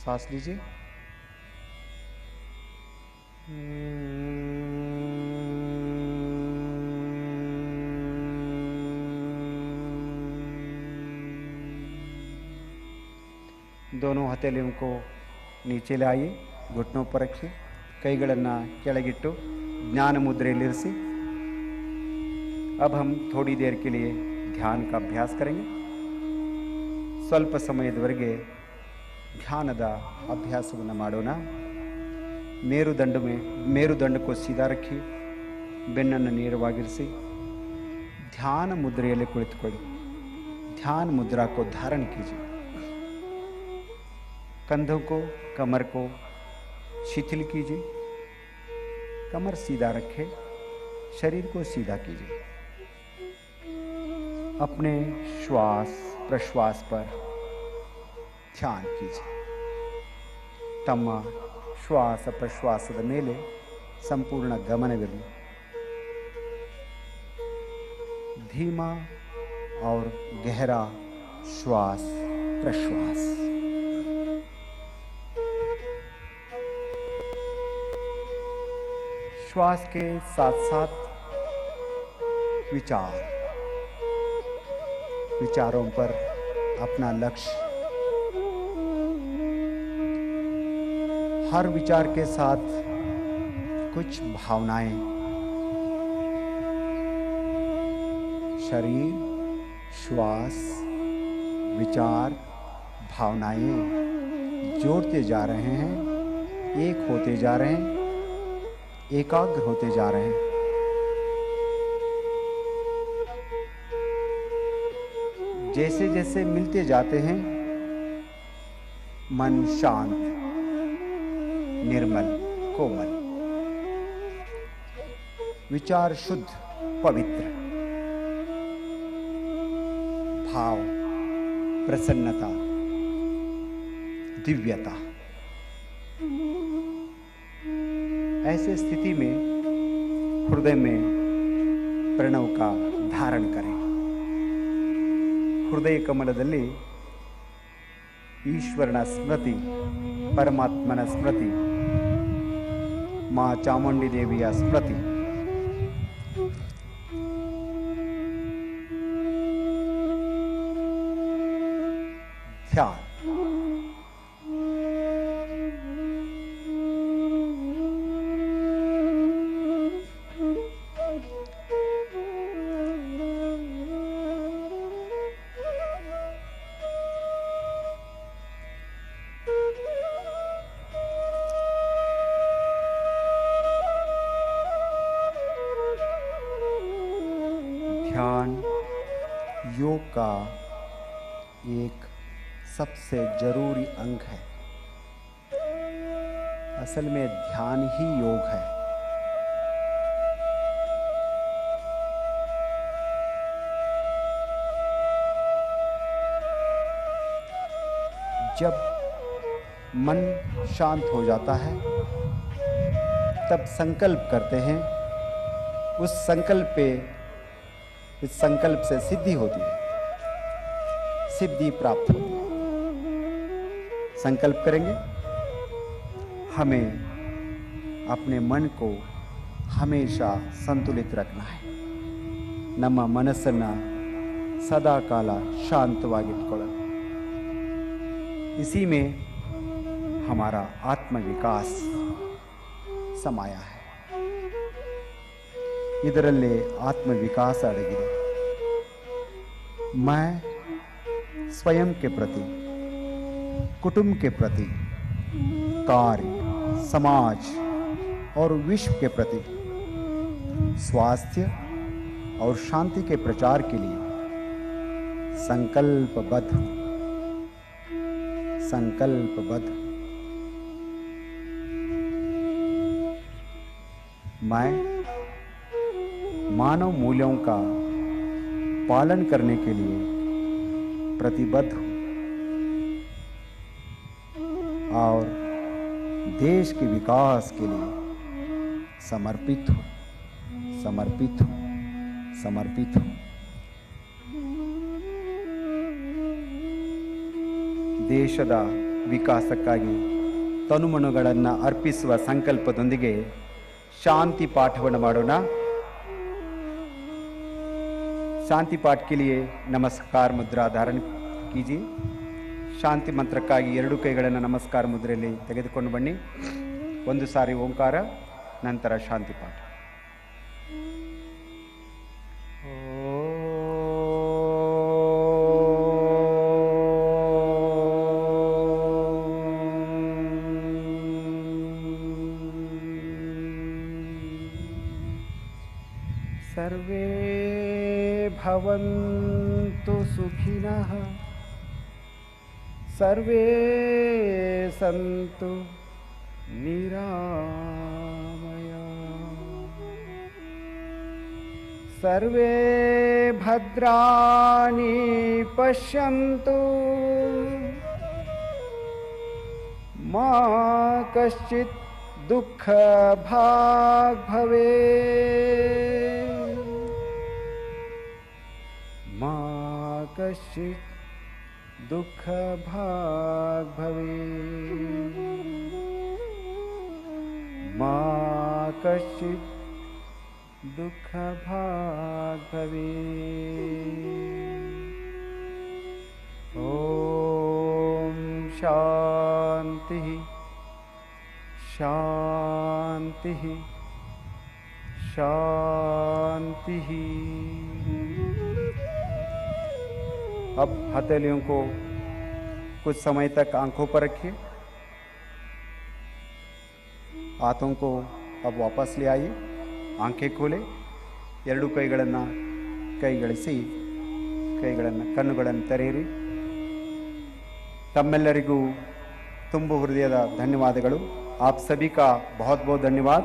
सांस लीजिए. दोनों हथेलियों को नीचे लाइए. घुटनों पर रखिए. ಕೈಗಳನ್ನು ಕೆಳಗಿಟ್ಟು ಜ್ಞಾನ ಮುದ್ರೆಯಲ್ಲಿರಿಸಿ. अब हम थोड़ी देर के लिए ಧ್ಯಾನ का ಅಭ್ಯಾಸ करेंगे. ಸ್ವಲ್ಪ ಸಮಯದವರೆಗೆ ಧ್ಯಾನದ ಅಭ್ಯಾಸವನ್ನು ಮಾಡೋಣ. मेरुदंड को सीधा रखिए, ಬೆನ್ನನ್ನು ನೇರವಾಗಿರಿಸಿ ध्यान मुद्रेಯಲ್ಲಿ ಕುಳಿತುಕೊಳ್ಳಿ. ध्यान मुद्रा को धारण कीजिए. कंधों को, कमर को शिथिल कीजिए. कमर सीधा रखें, शरीर को सीधा कीजिए. अपने श्वास प्रश्वास पर ध्यान कीजिए. तಮ್ಮ ಶ್ವಾಸ ಪ್ರಶ್ವಾಸದ ಮೇಲೆ ಸಂಪೂರ್ಣ ಗಮನವಿರಲಿ. धीमा और गहरा श्वास प्रश्वास. श्वास के साथ साथ विचारों पर अपना लक्ष्य. हर विचार के साथ कुछ भावनाएं. शरीर, श्वास, विचार, भावनाएं जोड़ते जा रहे हैं, एक होते जा रहे हैं, एकाग्र होते जा रहे हैं. जैसे जैसे मिलते जाते हैं, मन शांत, निर्मल, कोमल, विचार शुद्ध, पवित्र, भाव प्रसन्नता, दिव्यता. ऐसे स्थिति में हृदय में प्रणव का धारण करें. हृदय कमलದಲ್ಲಿ ಈಶ್ವರನ ಸ್ಮೃತಿ, ಪರಮಾತ್ಮನ ಸ್ಮೃತಿ, ಮಾ ಚಾಮುಂಡಿ ದೇವಿಯ ಸ್ಮೃತಿ. ध्यान. ध्यान योग का एक सबसे जरूरी अंग है. असल में ध्यान ही योग है. जब मन शांत हो जाता है तब संकल्प करते हैं. उस संकल्प से सिद्धि होती है, सिद्धि प्राप्त होती है. संकल्प करेंगे. हमें अपने मन को हमेशा संतुलित रखना है. ನಮ್ಮ ಮನಸ್ಸನ್ನು ಸದಾ ಕಾಲ ಶಾಂತವಾಗಿಟ್ಕೊಳ್ಳೋಣ. इसी में हमारा आत्मविकास समाया है. ಇದರಲ್ಲೇ आत्मविकास अड़गिದೆ. मैं स्वयं के प्रति, कुटुंब के प्रति, कार्य, समाज और विश्व के प्रति स्वास्थ्य और शांति के प्रचार के लिए संकल्पबद्ध. मैं मानव मूल्यों का पालन करने के लिए प्रतिबद्ध हूँ और देश के विकास के लिए समर्पित हूँ. ದೇಶದ ವಿಕಾಸಕ್ಕಾಗಿ ತನುಮನಗಳನ್ನು ಅರ್ಪಿಸುವ ಸಂಕಲ್ಪದೊಂದಿಗೆ ಶಾಂತಿ ಪಾಠವನ್ನು ಮಾಡೋಣ. शांति पाठ के लिए नमस्कार मुद्रा धारण कीजिए. ಶಾಂತಿ ಮಂತ್ರಕ್ಕಾಗಿ ಎರಡು ಕೈಗಳನ್ನು ನಮಸ್ಕಾರ ಮುದ್ರೆಯಲ್ಲಿ ತೆಗೆದುಕೊಂಡು ಬನ್ನಿ. ಒಂದು ಸಾರಿ ಓಂಕಾರ, ನಂತರ ಶಾಂತಿ ಪಾಠ. सर्वे भवन्तु सुखिनः सर्वे सन्तु निरामया सर्वे भद्राणि पश्यन्तु मा कश्चित् दुःखभाग् भवेत् मा कश्चित् दुःखभाग् भवेत् मा कश्चित् दुःखभाग् भवेत्। ॐ शान्तिः शान्तिः शान्तिः। अब हथेलियों को कुछ समय तक आंखों पर रखिए। हाथों को अब वापस ले आइए। आंखें खोले। ಎರಡು ಕೈಗಳನ್ನು ಕೈಗಳಿಸಿ ಕಣ್ಣುಗಳನ್ನು ತೆರೆಯಿರಿ। ತಮ್ಮೆಲ್ಲರಿಗೂ ತುಂಬು ಹೃದಯದ ಧನ್ಯವಾದಗಳು। आप सभी का बहुत बहुत धन्यवाद।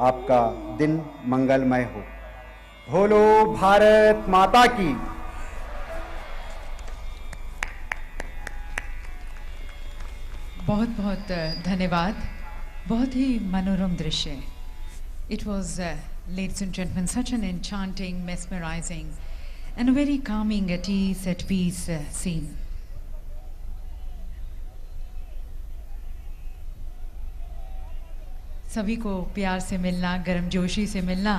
आपका दिन मंगलमय हो। बोलो भारत माता की। बहुत बहुत धन्यवाद। बहुत ही मनोरम दृश्य। It was, ladies and gentlemen, such an enchanting, mesmerizing and a very calming, at ease, at peace scene. सभी को प्यार से मिलना, गर्मजोशी से मिलना।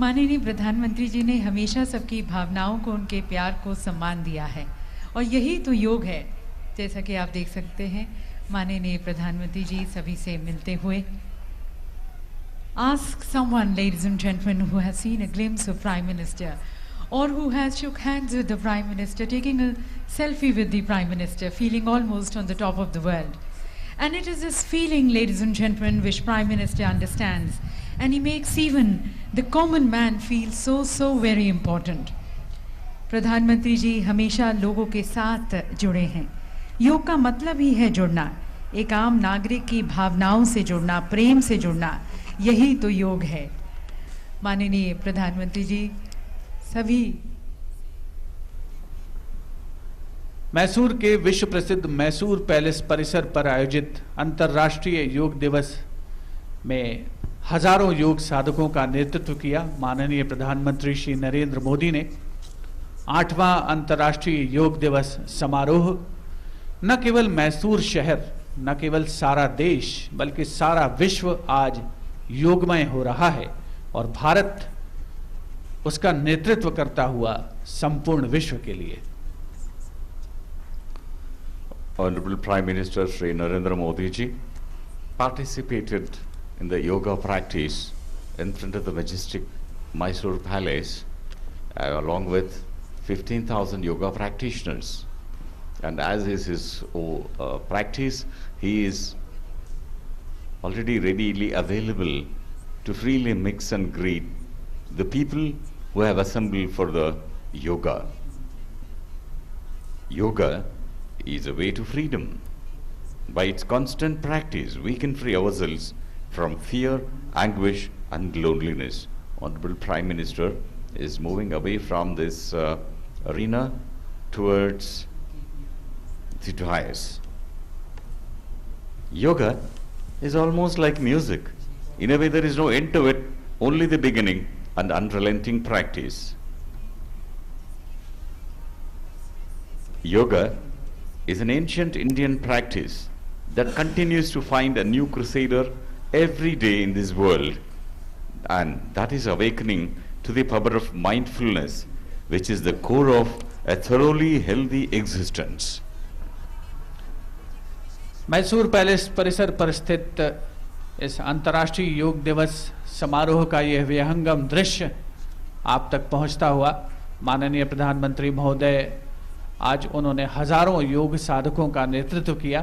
माननीय प्रधानमंत्री जी ने हमेशा सबकी भावनाओं को, उनके प्यार को सम्मान दिया है और यही तो योग है। जैसा कि आप देख सकते हैं माननीय प्रधानमंत्री जी सभी से मिलते हुए। Ask someone, ladies and gentlemen, who has seen a glimpse of Prime Minister or who has shook hands with the Prime Minister, taking a selfie with the Prime Minister, feeling almost on the top of the world. And it is this feeling, ladies and gentlemen, which Prime Minister understands, and he makes even the common man feel so very important. प्रधानमंत्री जी हमेशा लोगों के साथ जुड़े हैं। योग का मतलब ही है जुड़ना, एक आम नागरिक की भावनाओं से जुड़ना, प्रेम से जुड़ना, यही तो योग है। माननीय प्रधानमंत्री जी सभी मैसूर के विश्व प्रसिद्ध मैसूर पैलेस परिसर पर आयोजित अंतर्राष्ट्रीय योग दिवस में हजारों योग साधकों का नेतृत्व किया। माननीय प्रधानमंत्री श्री नरेंद्र मोदी ने 8वां अंतर्राष्ट्रीय योग दिवस समारोह न केवल मैसूर शहर, न केवल सारा देश, बल्कि सारा विश्व आज योगमय हो रहा है और भारत उसका नेतृत्व करता हुआ संपूर्ण विश्व के लिए। Honorable Prime Minister Shri Narendra Modi ji participated in the yoga practice in front of the majestic Mysore Palace along with 15,000 yoga practitioners. And as is his practice, he is already readily available to freely mix and greet the people who have assembled for the yoga. Yoga is a way to freedom. By its constant practice, we can free ourselves from fear, anguish, and loneliness. Honorable Prime Minister is moving away from this arena towards the dais. Yoga is almost like music. In a way, there is no end to it, only the beginning and unrelenting practice. Yoga is an ancient Indian practice that continues to find a new crusader every day in this world, and that is awakening to the power of mindfulness, which is the core of a thoroughly healthy existence. Mysore palace परिसर पर स्थित इस अंतर्राष्ट्रीय योग दिवस समारोह का यह विहंगम दृश्य आप तक पहुंचता हुआ माननीय प्रधानमंत्री महोदय आज उन्होंने हजारों योग साधकों का नेतृत्व किया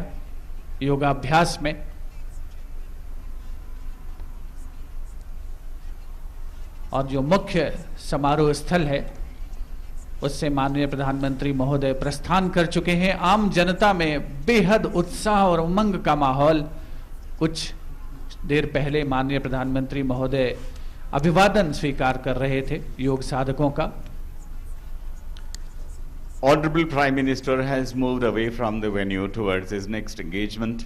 योगाभ्यास में। और जो मुख्य समारोह स्थल है उससे माननीय प्रधानमंत्री महोदय प्रस्थान कर चुके हैं। आम जनता में बेहद उत्साह और उमंग का माहौल। कुछ देर पहले माननीय प्रधानमंत्री महोदय अभिवादन स्वीकार कर रहे थे योग साधकों का। Honorable Prime Minister has moved away from the venue towards his next engagement.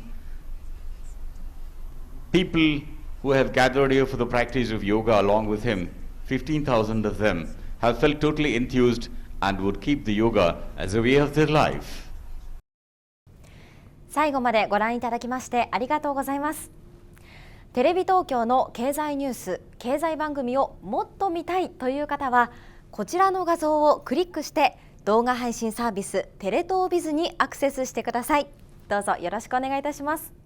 People who have gathered here for the practice of yoga along with him, 15,000 of them, have felt totally enthused and would keep the yoga as a way of their life. 最後までご覧いただきましてありがとうございます。テレビ東京の経済ニュース、経済番組をもっと見たいという方は、こちらの画像をクリックして動画配信サービステレ東ビズにアクセスしてください。どうぞよろしくお願いいたします。